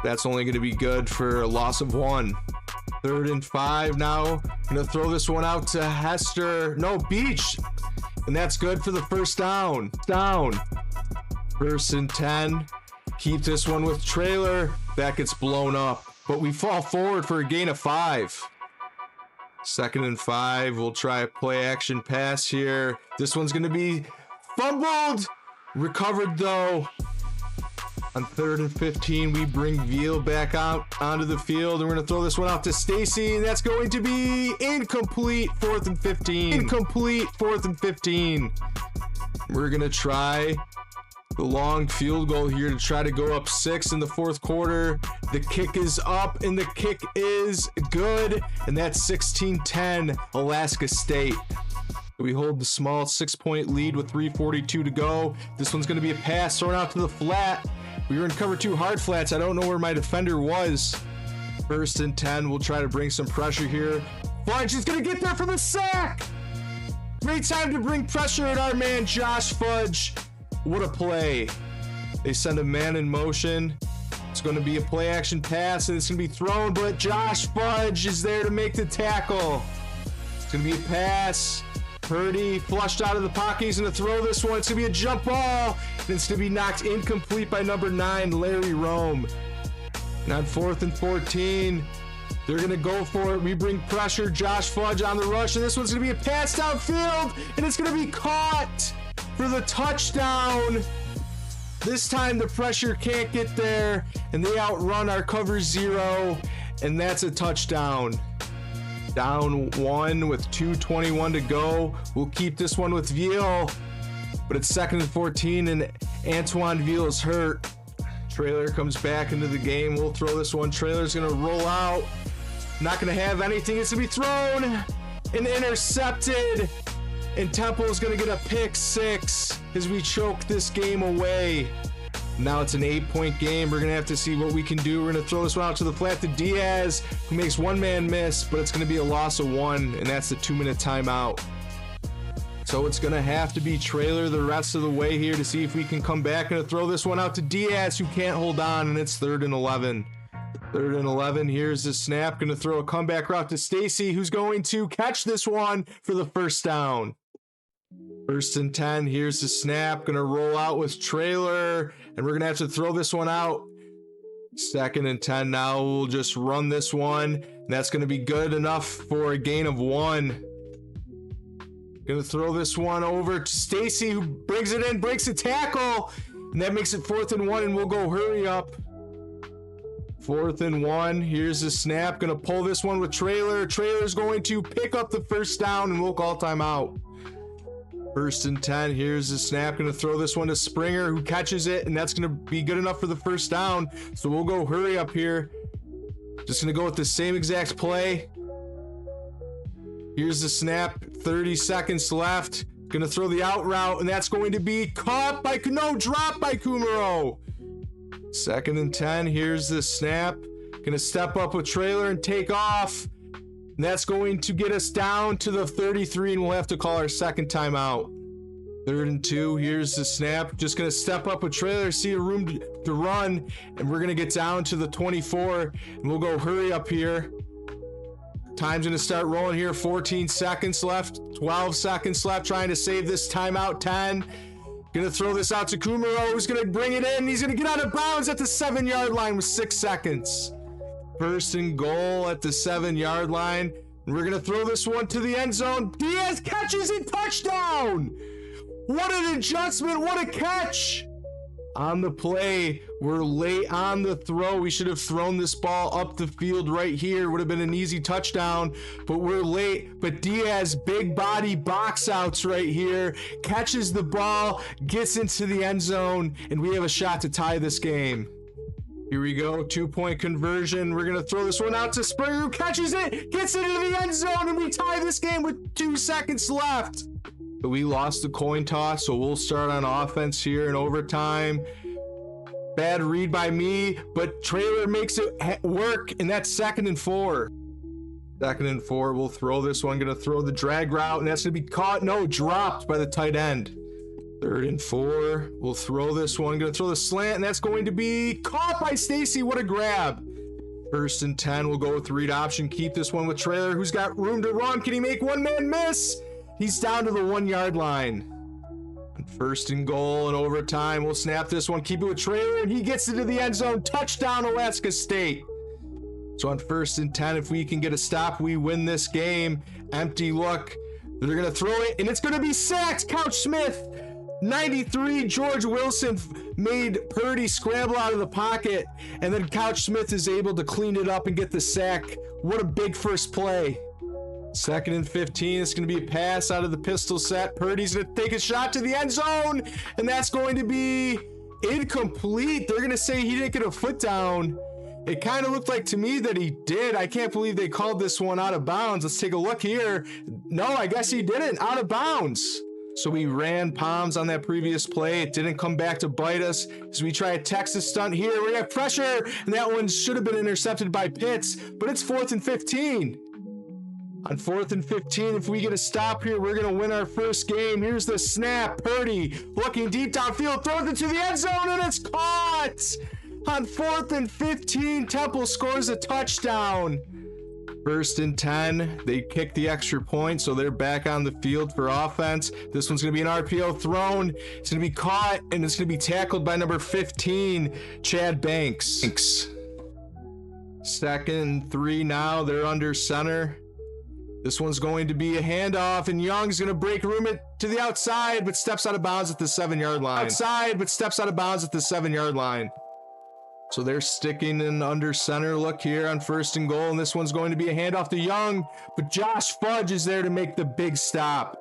[SPEAKER 1] That's only gonna be good for a loss of 1. 3rd and 5 now. Gonna throw this one out to Hester. No, Beach. And that's good for the first down. 1st and 10. Keep this one with Trailer. That gets blown up. But we fall forward for a gain of 5. 2nd and 5. We'll try a play action pass here. This one's gonna be fumbled. Recovered though. On 3rd and 15, we bring Veal back out onto the field, and we're going to throw this one out to Stacy, and that's going to be incomplete. 4th and 15. We're going to try the long field goal here to try to go up 6 in the 4th quarter. The kick is up, and the kick is good, and that's 16-10 Alaska State. We hold the small 6-point lead with 3:42 to go. This one's going to be a pass thrown out to the flat. We were in cover 2 hard flats. I don't know where my defender was. 1st and 10. We'll try to bring some pressure here. Fudge is going to get there for the sack. Great time to bring pressure at our man, Josh Fudge. What a play. They send a man in motion. It's going to be a play action pass, and it's going to be thrown, but Josh Fudge is there to make the tackle. It's going to be a pass. Purdy flushed out of the pocket. He's going to throw this one. It's going to be a jump ball, and it's going to be knocked incomplete by number 9, Larry Rome. And on 4th and 14, they're going to go for it. We bring pressure. Josh Fudge on the rush, and this one's going to be a pass downfield, and it's going to be caught for the touchdown. This time the pressure can't get there, and they outrun our cover 0, and that's a touchdown. Down 1 with 2:21 to go. We'll keep this one with Veal, but it's 2nd and 14, and Antoine Veal is hurt. Trailer comes back into the game. We'll throw this one. Trailer's going to roll out. Not going to have anything. It's going to be thrown and intercepted. And Temple is going to get a pick 6 as we choke this game away. Now it's an 8-point game. We're going to have to see what we can do. We're going to throw this one out to the flat to Diaz, who makes one man miss, but it's going to be a loss of 1, and that's the 2-minute timeout. So it's going to have to be Trailer the rest of the way here to see if we can come back and throw this one out to Diaz, who can't hold on, and it's 3rd and 11. 3rd and 11. Here's the snap. Going to throw a comeback route to Stacy, who's going to catch this one for the first down. 1st and 10. Here's the snap. Going to roll out with Trailer, and we're going to have to throw this one out. 2nd and 10 now. We'll just run this one, and that's going to be good enough for a gain of 1. Going to throw this one over to Stacy, who brings it in, breaks the tackle, and that makes it 4th and 1, and we'll go hurry up. 4th and 1. Here's the snap. Going to pull this one with Trailer. Trailer's going to pick up the first down, and we'll call timeout. 1st and 10. Here's the snap. Going to throw this one to Springer, who catches it, and that's going to be good enough for the first down. So we'll go hurry up here. Just going to go with the same exact play. Here's the snap. 30 seconds left. Going to throw the out route, and that's going to be caught by, no, dropped by Kumaro. 2nd and 10. Here's the snap. Going to step up with Trailer and take off. And that's going to get us down to the 33, and we'll have to call our second timeout. 3rd and 2. Here's the snap. Just going to step up with Trailer, see a room to run, and we're going to get down to the 24, and we'll go hurry up here. Time's going to start rolling here. 14 seconds left. 12 seconds left. Trying to save this timeout. 10. Going to throw this out to Kumaro, who's going to bring it in. He's going to get out of bounds at the 7-yard line with 6 seconds. 1st and goal at the 7-yard line. And we're going to throw this one to the end zone. Diaz catches it. Touchdown. What an adjustment. What a catch. On the play, we're late on the throw. We should have thrown this ball up the field right here. Would have been an easy touchdown, but we're late. But Diaz, big body box outs right here, catches the ball, gets into the end zone, and we have a shot to tie this game. Here we go, 2-point conversion. We're going to throw this one out to Springer, who catches it, gets into the end zone, and we tie this game with 2 seconds left. But we lost the coin toss, so we'll start on offense here in overtime. Bad read by me, but Trailer makes it work, and that's 2nd and 4. 2nd and 4, we'll throw this one. Going to throw the drag route, and that's going to be caught, no, dropped by the tight end. 3rd and 4, we'll throw this one. Going to throw the slant, and that's going to be caught by Stacy. What a grab. 1st and 10, we'll go with read option. Keep this one with Trailer, who's got room to run. Can he make one man miss? He's down to the 1-yard line. 1st and goal in overtime. We'll snap this one, keep it with Trailer, and he gets into the end zone. Touchdown, Alaska State. So on 1st and 10, if we can get a stop, we win this game. Empty look. They're going to throw it, and it's going to be sacked. Couch Smith. 93, George Wilson made Purdy scramble out of the pocket, and then Couch Smith is able to clean it up and get the sack. What a big first play. 2nd and 15. It's going to be a pass out of the pistol set. Purdy's going to take a shot to the end zone, and that's going to be incomplete. They're going to say he didn't get a foot down. It kind of looked like to me that he did. I can't believe they called this one out of bounds. Let's take a look here. No, I guess he didn't. Out of bounds. So we ran palms on that previous play. It didn't come back to bite us. So we try a Texas stunt here. We have pressure, and that one should have been intercepted by Pitts, but it's 4th and 15. On 4th and 15, if we get a stop here, we're going to win our first game. Here's the snap. Purdy looking deep downfield, throws it to the end zone, and it's caught! On 4th and 15, Temple scores a touchdown. 1st and 10, they kick the extra point, so they're back on the field for offense. This one's going to be an RPO thrown. It's going to be caught, and it's going to be tackled by number 15, Chad Banks. 2nd and 3 now. They're under center. This one's going to be a handoff, and Young's going to break room to the outside, but steps out of bounds at the 7-yard line. So they're sticking in under center. Look here on 1st and goal, and this one's going to be a handoff to Young, but Josh Fudge is there to make the big stop.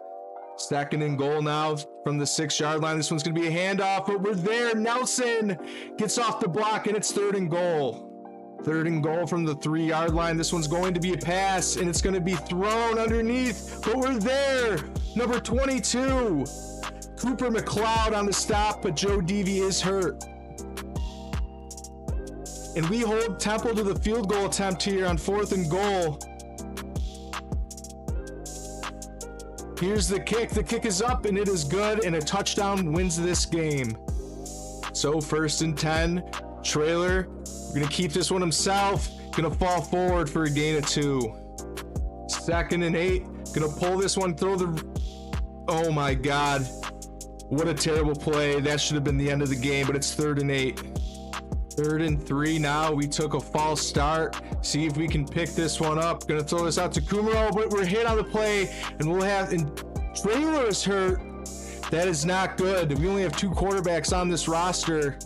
[SPEAKER 1] 2nd and goal now from the 6-yard line. This one's going to be a handoff, but we're there. Nelson gets off the block, and it's 3rd and goal. 3rd and goal from the 3-yard line. This one's going to be a pass, and it's going to be thrown underneath, but we're there. Number 22, Cooper McLeod on the stop, but Joe Devey is hurt. And we hold Temple to the field goal attempt here on 4th and goal. Here's the kick. The kick is up, and it is good, and a touchdown wins this game. So 1st and 10, Trailer, we're going to keep this one himself. Going to fall forward for a gain of 2. 2nd and 8, going to pull this one, throw the... Oh my God. What a terrible play. That should have been the end of the game, but it's 3rd and 8. 3rd and 3 now. We took a false start. See if we can pick this one up. Gonna throw this out to Kumaro, but we're hit on the play, and Trailer is hurt. That is not good. We only have 2 quarterbacks on this roster.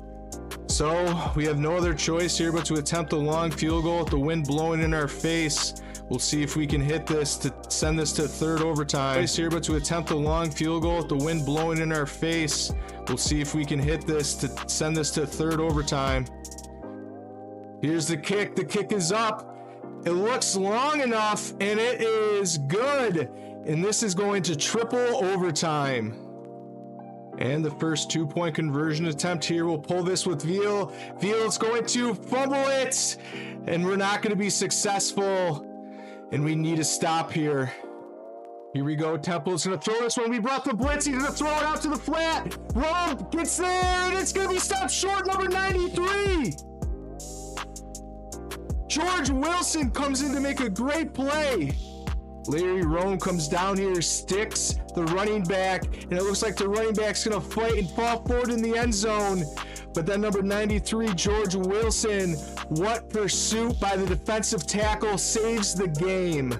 [SPEAKER 1] So we have no other choice here but to attempt a long field goal with the wind blowing in our face. We'll see if we can hit this to send this to 3rd overtime. Here but to attempt a long field goal with the wind blowing in our face. We'll see if we can hit this to send this to 3rd overtime. Here's the kick. The kick is up. It looks long enough, and it is good. And this is going to triple overtime. And the first 2-point conversion attempt here. We'll pull this with Veal. Veal's going to fumble it, and we're not going to be successful. And we need a stop here. Here we go. Temple's going to throw this one. We brought the blitz. He's going to throw it out to the flat. Rome gets there, and it's going to be stopped short. Number 93. George Wilson comes in to make a great play. Larry Rome comes down here, sticks the running back, and it looks like the running back's going to fight and fall forward in the end zone. But then number 93, George Wilson, what pursuit by the defensive tackle, saves the game.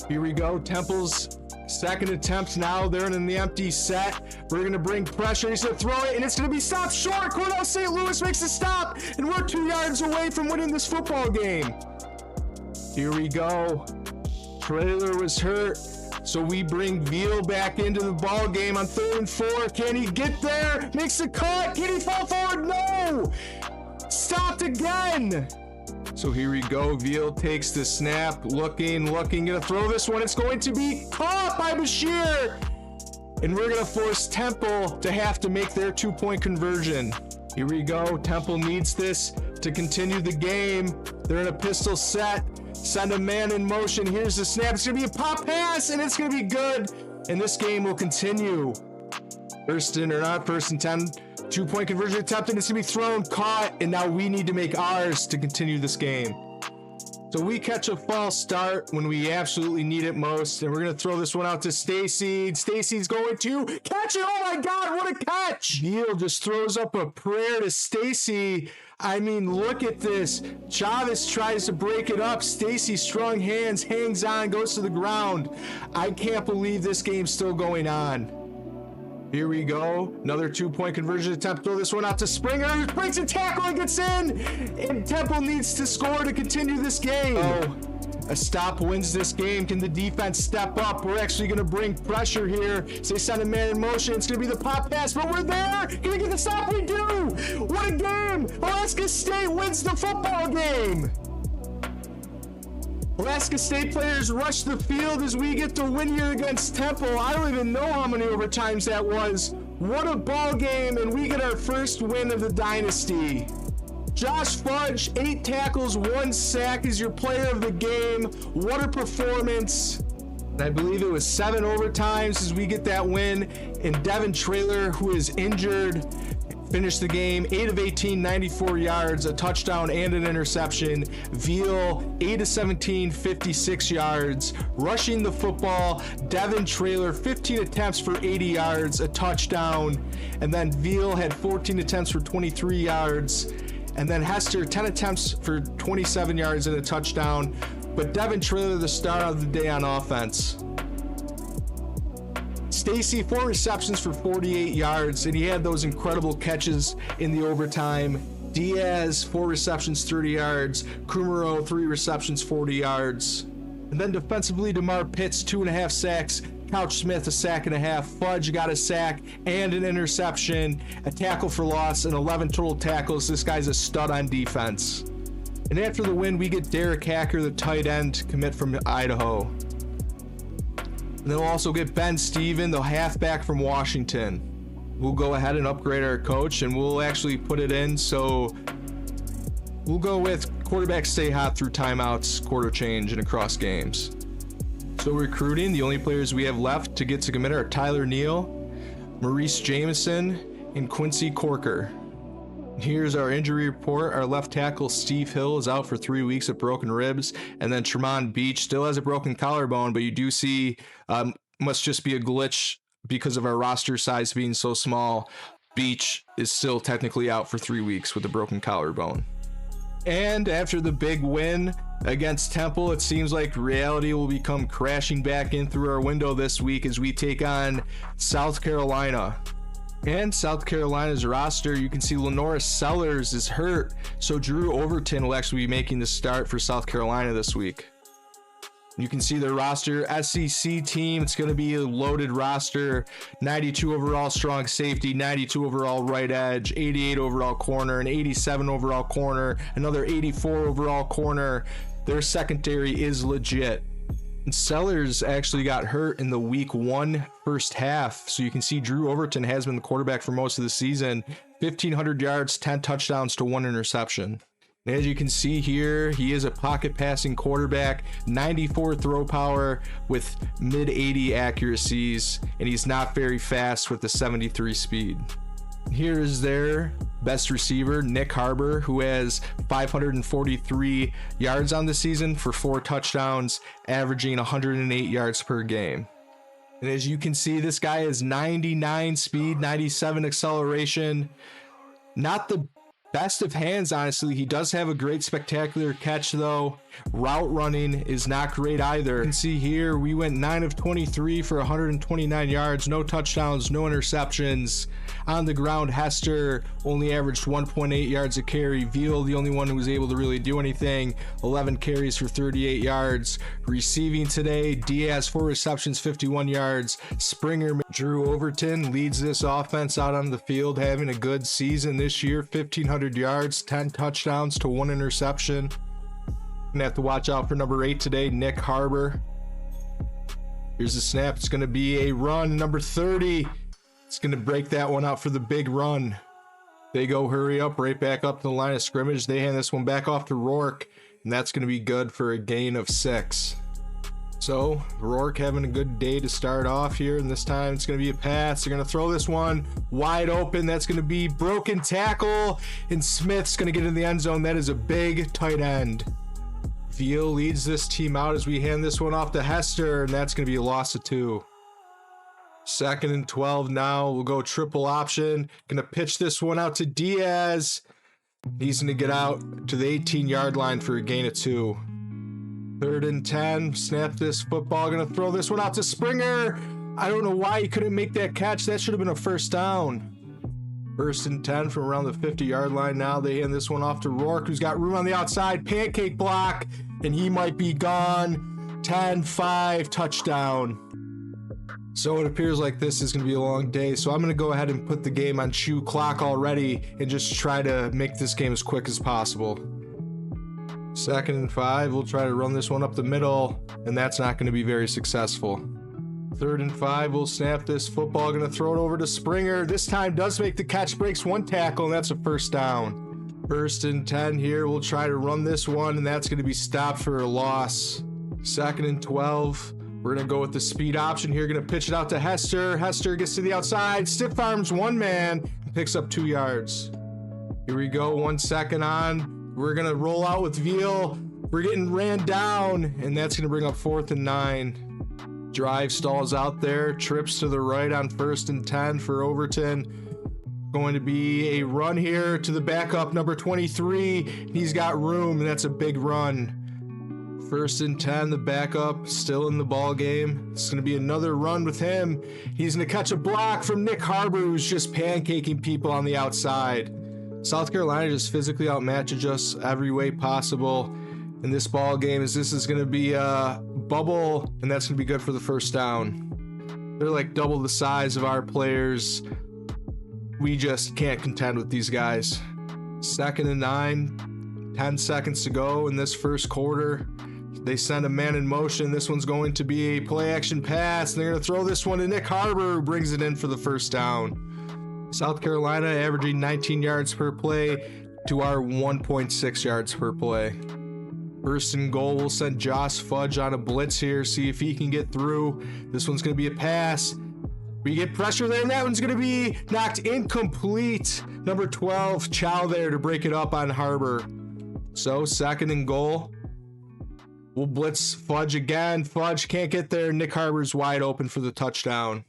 [SPEAKER 1] Here we go. Temple's second attempt now. They're in the empty set. We're going to bring pressure. He's going to throw it, and it's going to be stopped short. Cornell St. Louis makes the stop, and we're 2 yards away from winning this football game. Here we go. Trailer was hurt, so we bring Veal back into the ball game on 3rd and 4. Can he get there? Makes the cut. Can he fall forward? No! Stopped again. So here we go. Veal takes the snap, looking, gonna throw this one. It's going to be caught by Bashir. And we're gonna force Temple to have to make their 2-point conversion. Here we go. Temple needs this to continue the game. They're in a pistol set. Send a man in motion. Here's the snap. It's gonna be a pop pass, and it's gonna be good. And this game will continue. First and 10. 2-point conversion attempt, and it's gonna be thrown, caught, and now we need to make ours to continue this game. So we catch a false start when we absolutely need it most, and we're gonna throw this one out to Stacy. Stacy's going to catch it. Oh my God, what a catch! Neal just throws up a prayer to Stacy. I mean, look at this. Chavez tries to break it up. Stacy, strong hands, hangs on, goes to the ground. I can't believe this game's still going on. Here we go. Another 2-point conversion attempt. Throw this one out to Springer. Breaks a tackle and gets in. And Temple needs to score to continue this game. Oh, a stop wins this game. Can the defense step up? We're actually going to bring pressure here. They send a man in motion. It's going to be the pop pass, but we're there. Can we get the stop? We do. What a game. Alaska State wins the football game. Alaska State players rush the field as we get the win here against Temple. I don't even know how many overtimes that was. What a ball game, and we get our first win of the Dynasty. Josh Fudge, 8 tackles, 1 sack, is your player of the game. What a performance. I believe it was 7 overtimes as we get that win. And Devin Traylor, who is injured, finished the game 8 of 18, 94 yards, a touchdown and an interception. Veal 8 of 17, 56 yards. Rushing the football, Devin Traylor 15 attempts for 80 yards, a touchdown. And then Veal had 14 attempts for 23 yards. And then Hester 10 attempts for 27 yards and a touchdown. But Devin Traylor, the star of the day on offense. Stacy, 4 receptions for 48 yards, and he had those incredible catches in the overtime. Diaz, 4 receptions, 30 yards. Kumaro, 3 receptions, 40 yards. And then defensively, DeMar Pitts, 2.5 sacks. Couch Smith, a sack and a half. Fudge got a sack and an interception, a tackle for loss, and 11 total tackles. This guy's a stud on defense. And after the win, we get Derek Hacker, the tight end commit from Idaho. And then we'll also get Ben Steven, the halfback from Washington. We'll go ahead and upgrade our coach, and we'll actually put it in. So we'll go with quarterbacks stay hot through timeouts, quarter change, and across games. So recruiting, the only players we have left to get to commit are Tyler Neal, Maurice Jamison, and Quincy Corker. Here's our injury report. Our left tackle, Steve Hill, is out for 3 weeks with broken ribs. And then Tremont Beach still has a broken collarbone, but you do see, must just be a glitch because of our roster size being so small. Beach is still technically out for 3 weeks with a broken collarbone. And after the big win against Temple, it seems like reality will become crashing back in through our window this week as we take on South Carolina. And South Carolina's roster, you can see Lenora Sellers is hurt, so Drew Overton will actually be making the start for South Carolina this week. You can see their roster, SEC team, it's going to be a loaded roster, 92 overall strong safety, 92 overall right edge, 88 overall corner, an 87 overall corner, another 84 overall corner. Their secondary is legit. And Sellers actually got hurt in the week 1 first half. So you can see Drew Overton has been the quarterback for most of the season. 1,500 yards, 10 touchdowns to 1 interception. And as you can see here, he is a pocket passing quarterback, 94 throw power with mid 80 accuracies, and he's not very fast with the 73 speed. Here is their best receiver, Nick Harbor, who has 543 yards on the season for 4 touchdowns, averaging 108 yards per game. And as you can see, this guy is 99 speed, 97 acceleration. Not the best of hands, honestly. He does have a great spectacular catch, though. Route running is not great either. You can see here, we went 9 of 23 for 129 yards, no touchdowns, no interceptions. On the ground, Hester only averaged 1.8 yards a carry. Veal, the only one who was able to really do anything, 11 carries for 38 yards. Receiving today, Diaz, 4 receptions, 51 yards. Springer, Drew Overton leads this offense out on the field, having a good season this year, 1,500 yards, 10 touchdowns to 1 interception. Gonna have to watch out for number 8 today, Nick Harbor. Here's the snap. It's gonna be a run. Number 30. It's gonna break that one out for the big run. They go hurry up, right back up to the line of scrimmage. They hand this one back off to Rourke, and that's gonna be good for a gain of 6. So Rourke having a good day to start off here, and this time it's gonna be a pass. They're gonna throw this one wide open. That's gonna be broken tackle, and Smith's gonna get in the end zone. That is a big tight end. Veal leads this team out as we hand this one off to Hester, and that's going to be a loss of 2. 2nd and 12 now. We'll go triple option. Going to pitch this one out to Diaz. He's going to get out to the 18-yard line for a gain of 2. 3rd and 10. Snap this football. Going to throw this one out to Springer. I don't know why he couldn't make that catch. That should have been a first down. 1st and 10 from around the 50-yard line now. They hand this one off to Rourke, who's got room on the outside. Pancake block, and he might be gone. 10-5, touchdown. So it appears like this is going to be a long day. So I'm going to go ahead and put the game on shoe clock already and just try to make this game as quick as possible. 2nd and 5. We'll try to run this one up the middle, and that's not going to be very successful. 3rd and 5, we'll snap this football, gonna throw it over to Springer. This time does make the catch, breaks 1 tackle, and that's a first down. First and 10 here. We'll try to run this one, and that's going to be stopped for a loss. 2nd and 12. We're going to go with the speed option here. Going to pitch it out to Hester. Hester gets to the outside. Stiff arms one man. Picks up 2 yards. Here we go. 1 second on. We're going to roll out with Veal. We're getting ran down, and that's going to bring up 4th and 9. Drive stalls out there. Trips to the right on 1st and 10 for Overton. Going to be a run here to the backup, number 23. He's got room, and that's a big run. 1st and 10, the backup still in the ball game. It's going to be another run with him. He's going to catch a block from Nick Harbor, who's just pancaking people on the outside. South Carolina just physically outmatches us every way possible in this ball game, as this is going to be a bubble, and that's going to be good for the 1st down. They're like double the size of our players. We just can't contend with these guys. 2nd and 9, 10 seconds to go in this 1st quarter. They send a man in motion. This one's going to be a play action pass. They're going to throw this one to Nick Harbor, who brings it in for the 1st down. South Carolina averaging 19 yards per play to our 1.6 yards per play. 1st and goal, we'll send Josh Fudge on a blitz here, see if he can get through. This one's going to be a pass. We get pressure there, and that one's going to be knocked incomplete. Number 12, Chow there to break it up on Harbor. So 2nd and goal. We'll blitz Fudge again. Fudge can't get there. Nick Harbor's wide open for the touchdown.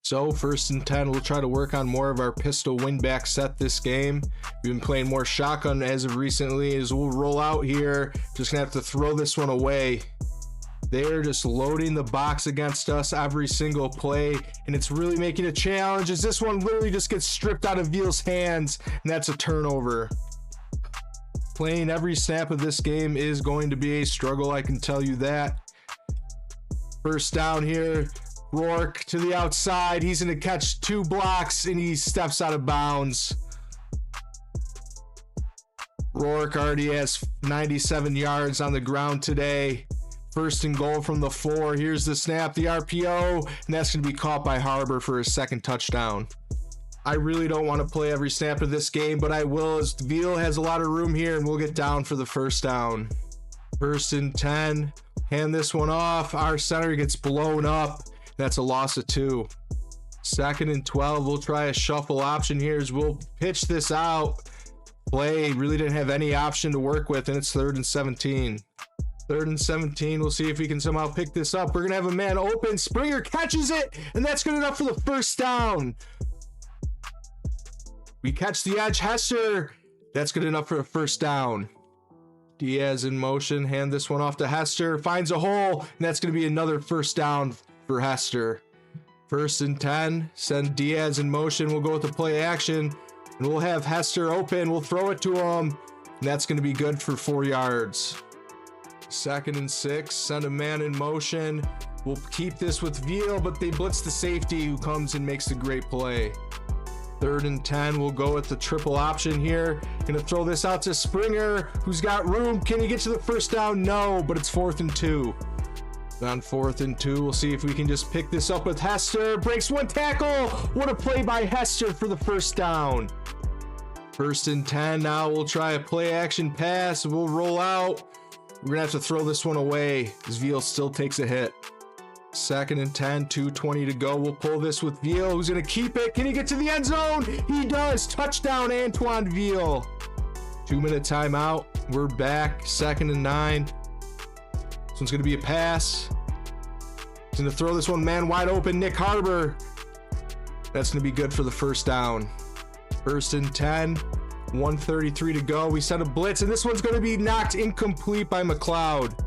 [SPEAKER 1] So 1st and 10, we'll try to work on more of our pistol wingback set this game. We've been playing more shotgun as of recently, as we'll roll out here. Just gonna have to throw this one away. They're just loading the box against us every single play, and it's really making a challenge, as this one literally just gets stripped out of Veal's hands, and that's a turnover. Playing every snap of this game is going to be a struggle, I can tell you that. 1st down here. Rourke to the outside. He's going to catch 2 blocks, and he steps out of bounds. Rourke already has 97 yards on the ground today. 1st and goal from the 4. Here's the snap, the RPO, and that's going to be caught by Harbor for his 2nd touchdown. I really don't want to play every snap of this game, but I will, as Veal has a lot of room here, and we'll get down for the 1st down. 1st and 10. Hand this one off. Our center gets blown up. That's a loss of 2. 2nd and 12. We'll try a shuffle option here, as we'll pitch this out. Play really didn't have any option to work with, and it's 3rd and 17. 3rd and 17. We'll see if we can somehow pick this up. We're going to have a man open. Springer catches it, and that's good enough for the 1st down. We catch the edge. Hester. That's good enough for a 1st down. Diaz in motion. Hand this one off to Hester. Finds a hole, and that's going to be another 1st down for Hester. 1st and 10. Send Diaz in motion. We'll go with the play action, and we'll have Hester open. We'll throw it to him, and that's going to be good for 4 yards. 2nd and 6. Send a man in motion. We'll keep this with Veal, but they blitz the safety, who comes and makes a great play. 3rd and 10. We'll go with the triple option here. Gonna throw this out to Springer, who's got room. Can he get to the 1st down? No, but it's 4th and 2. On 4th and 2, we'll see if we can just pick this up with Hester. Breaks 1 tackle. What a play by Hester for the 1st down. 1st and 10. Now we'll try a play action pass. We'll roll out. We're gonna have to throw this one away, as Veal still takes a hit. 2nd and 10, 2:20 to go. We'll pull this with Veal, who's going to keep it. Can he get to the end zone? He does. Touchdown, Antoine Veal. 2-minute timeout. We're back. 2nd and 9. This one's going to be a pass. He's going to throw this one man wide open. Nick Harbor. That's going to be good for the 1st down. 1st and 10. 1:33 to go. We set a blitz, and this one's going to be knocked incomplete by McLeod.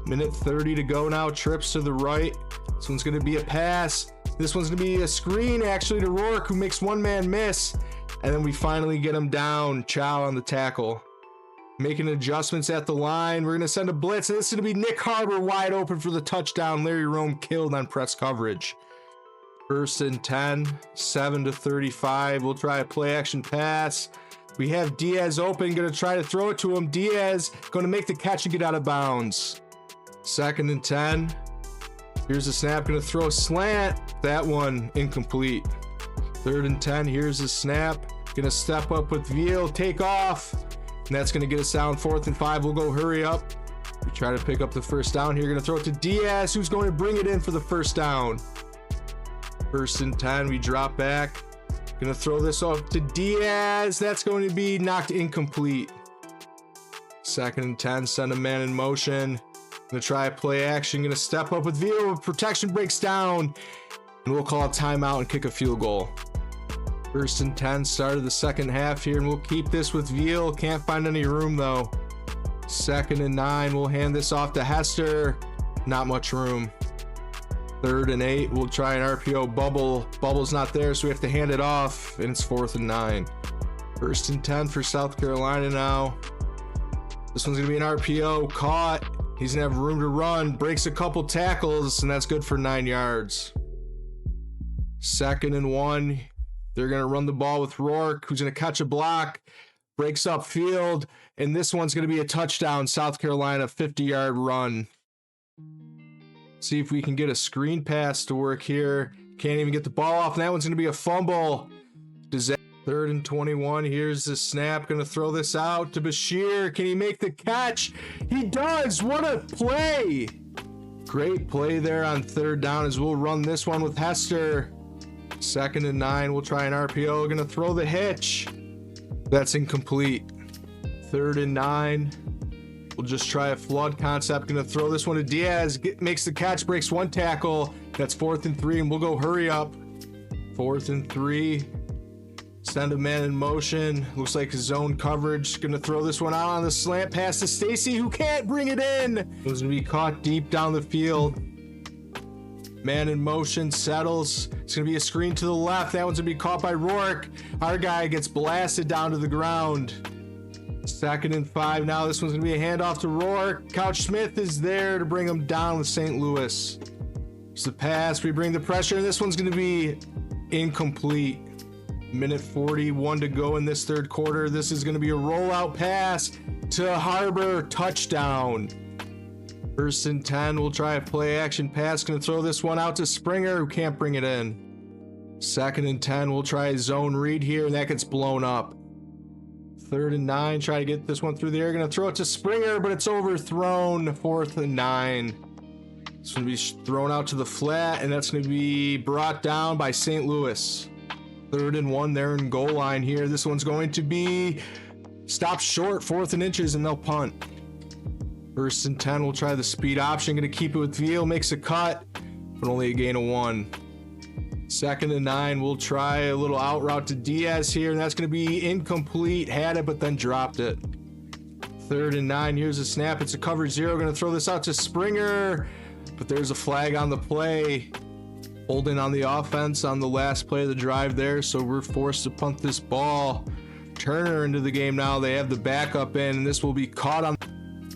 [SPEAKER 1] Minute 30 to go now. Trips to the right. This one's going to be a pass. This one's going to be a screen, actually, to Rourke, who makes 1 man miss. And then we finally get him down. Chow on the tackle. Making adjustments at the line. We're going to send a blitz, and this is going to be Nick Harbor wide open for the touchdown. Larry Rome killed on press coverage. 1st and 10. 7-35. We'll try a play action pass. We have Diaz open. Going to try to throw it to him. Diaz going to make the catch and get out of bounds. 2nd and 10. Here's the snap. Going to throw a slant. That one incomplete. 3rd and 10. Here's the snap. Gonna step up with Veal, take off. And that's gonna get us down 4th and 5. We'll go hurry up. We try to pick up the first down here. Gonna throw it to Diaz, who's going to bring it in for the first down. 1st and 10, we drop back. Gonna throw this off to Diaz. That's going to be knocked incomplete. 2nd and 10, send a man in motion. Gonna try a play action. Gonna step up with Veal. Protection breaks down. And we'll call a timeout and kick a field goal. 1st and 10, start of the second half here. And we'll keep this with Veal. Can't find any room though. 2nd and 9, we'll hand this off to Hester. Not much room. 3rd and 8, we'll try an RPO bubble. Bubble's not there, so we have to hand it off, and it's 4th and 9. 1st and 10 for South Carolina now. This one's gonna be an RPO, caught. He's gonna have room to run, breaks a couple tackles, and that's good for 9 yards. 2nd and 1, they're gonna run the ball with Rourke, who's gonna catch a block, breaks up field, and this one's gonna be a touchdown. South Carolina 50-yard run. See if we can get a screen pass to work here. Can't even get the ball off, and that one's going to be a fumble. 3rd and 21. Here's the snap. Going to throw this out to Bashir. Can he make the catch? He does. What a play. Great play there on 3rd down as we'll run this one with Hester. 2nd and 9. We'll try an RPO. Going to throw the hitch. That's incomplete. 3rd and 9. We'll just try a flood concept. Gonna throw this one to Diaz. Makes the catch, breaks one tackle. That's 4th and 3, and we'll go hurry up. 4th and 3. Send a man in motion. Looks like zone coverage. Gonna throw this one out on the slant pass to Stacy, who can't bring it in. It was gonna be caught deep down the field. Man in motion, settles. It's gonna be a screen to the left. That one's gonna be caught by Rourke. Our guy gets blasted down to the ground. 2nd and 5 now. This one's going to be a handoff to Rourke. Couch Smith is there to bring him down with St. Louis. It's the pass. We bring the pressure, and this one's going to be incomplete. Minute 41 to go in this 3rd quarter. This is going to be a rollout pass to Harbor. Touchdown. 1st and 10. We'll try a play action pass. Going to throw this one out to Springer, who can't bring it in. 2nd and 10. We'll try a zone read here, and that gets blown up. 3rd and 9, try to get this one through the air. Gonna throw it to Springer, but it's overthrown. 4th and 9. It's gonna be thrown out to the flat, and that's gonna be brought down by St. Louis. 3rd and 1, they're in goal line here. This one's going to be stopped short, 4th and inches, and they'll punt. 1st and 10, we'll try the speed option. Gonna keep it with Veal, makes a cut, but only a gain of 1. 2nd and 9, we'll try a little out route to Diaz here, and that's going to be incomplete. Had it, but then dropped it. 3rd and 9, here's a snap. It's a cover 0. Going to throw this out to Springer, but there's a flag on the play. Holding on the offense on the last play of the drive there, so we're forced to punt this ball. Turner into the game now. They have the backup in, and this will be caught on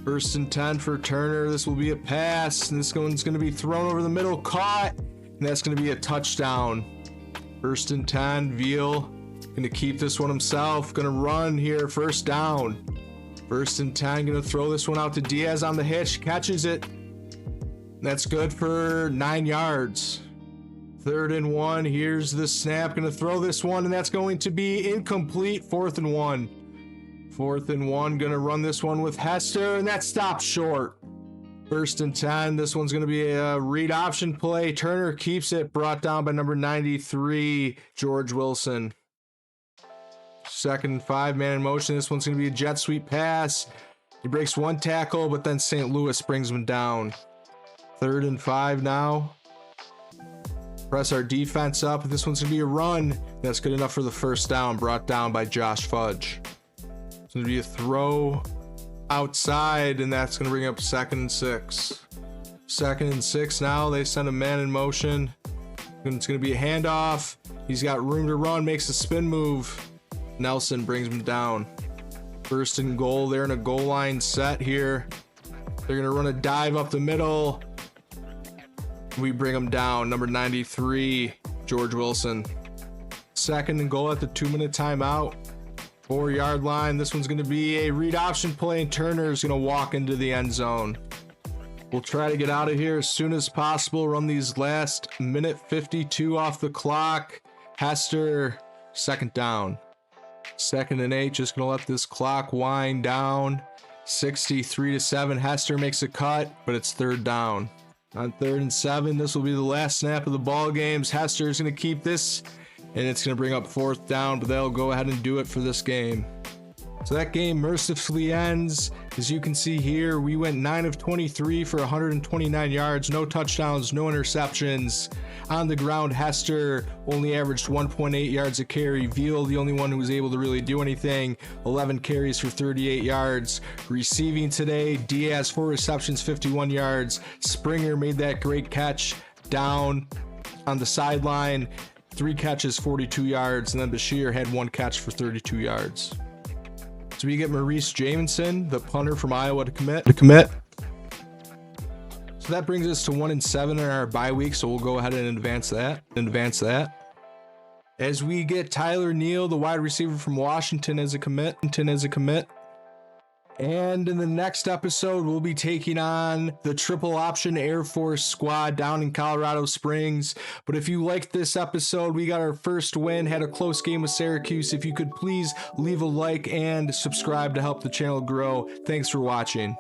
[SPEAKER 1] 1st and 10 for Turner. This will be a pass, and this one's going to be thrown over the middle, caught. And that's going to be a touchdown. 1st and 10, Veal going to keep this one himself. Going to run here, 1st down. 1st and 10, going to throw this one out to Diaz on the hitch. Catches it. That's good for 9 yards. 3rd and 1, here's the snap. Going to throw this one, and that's going to be incomplete. 4th and 1. 4th and 1, going to run this one with Hester, and that stops short. 1st and 10, this one's going to be a read option play. Turner keeps it, brought down by number 93, George Wilson. 2nd and 5, man in motion. This one's going to be a jet sweep pass. He breaks one tackle, but then St. Louis brings him down. 3rd and 5 now. Press our defense up. This one's going to be a run. That's good enough for the 1st down, brought down by Josh Fudge. It's going to be a throw outside, and that's going to bring up 2nd and 6. 2nd and 6 now. They send a man in motion, and it's going to be a handoff. He's got room to run, makes a spin move. Nelson brings him down. 1st and goal. They're in a goal line set here. They're going to run a dive up the middle. We bring him down. Number 93, George Wilson. 2nd and goal at the 2-minute timeout. 4-yard line. This one's going to be a read option play, and Turner's going to walk into the end zone. We'll try to get out of here as soon as possible. Run these last minute 52 off the clock. Hester, 2nd down. 2nd and 8, just going to let this clock wind down. 63-7, Hester makes a cut, but it's 3rd down. On 3rd and 7, this will be the last snap of the ball games. Hester is going to keep this, and it's going to bring up 4th down, but they'll go ahead and do it for this game. So that game mercifully ends. As you can see here, we went 9 of 23 for 129 yards, no touchdowns, no interceptions. On the ground, Hester only averaged 1.8 yards a carry. Veal, the only one who was able to really do anything, 11 carries for 38 yards. Receiving today, Diaz 4 receptions, 51 yards. Springer made that great catch down on the sideline, 3 catches, 42 yards, and then Bashir had 1 catch for 32 yards. So we get Maurice Jamison, the punter from Iowa, to commit. So that brings us to 1-7 in our bye week. So we'll go ahead and advance that. As we get Tyler Neal, the wide receiver from Washington, as a commit. And in the next episode, we'll be taking on the triple option Air Force squad down in Colorado Springs. But if you liked this episode, we got our first win, had a close game with Syracuse. If you could please leave a like and subscribe to help the channel grow. Thanks for watching.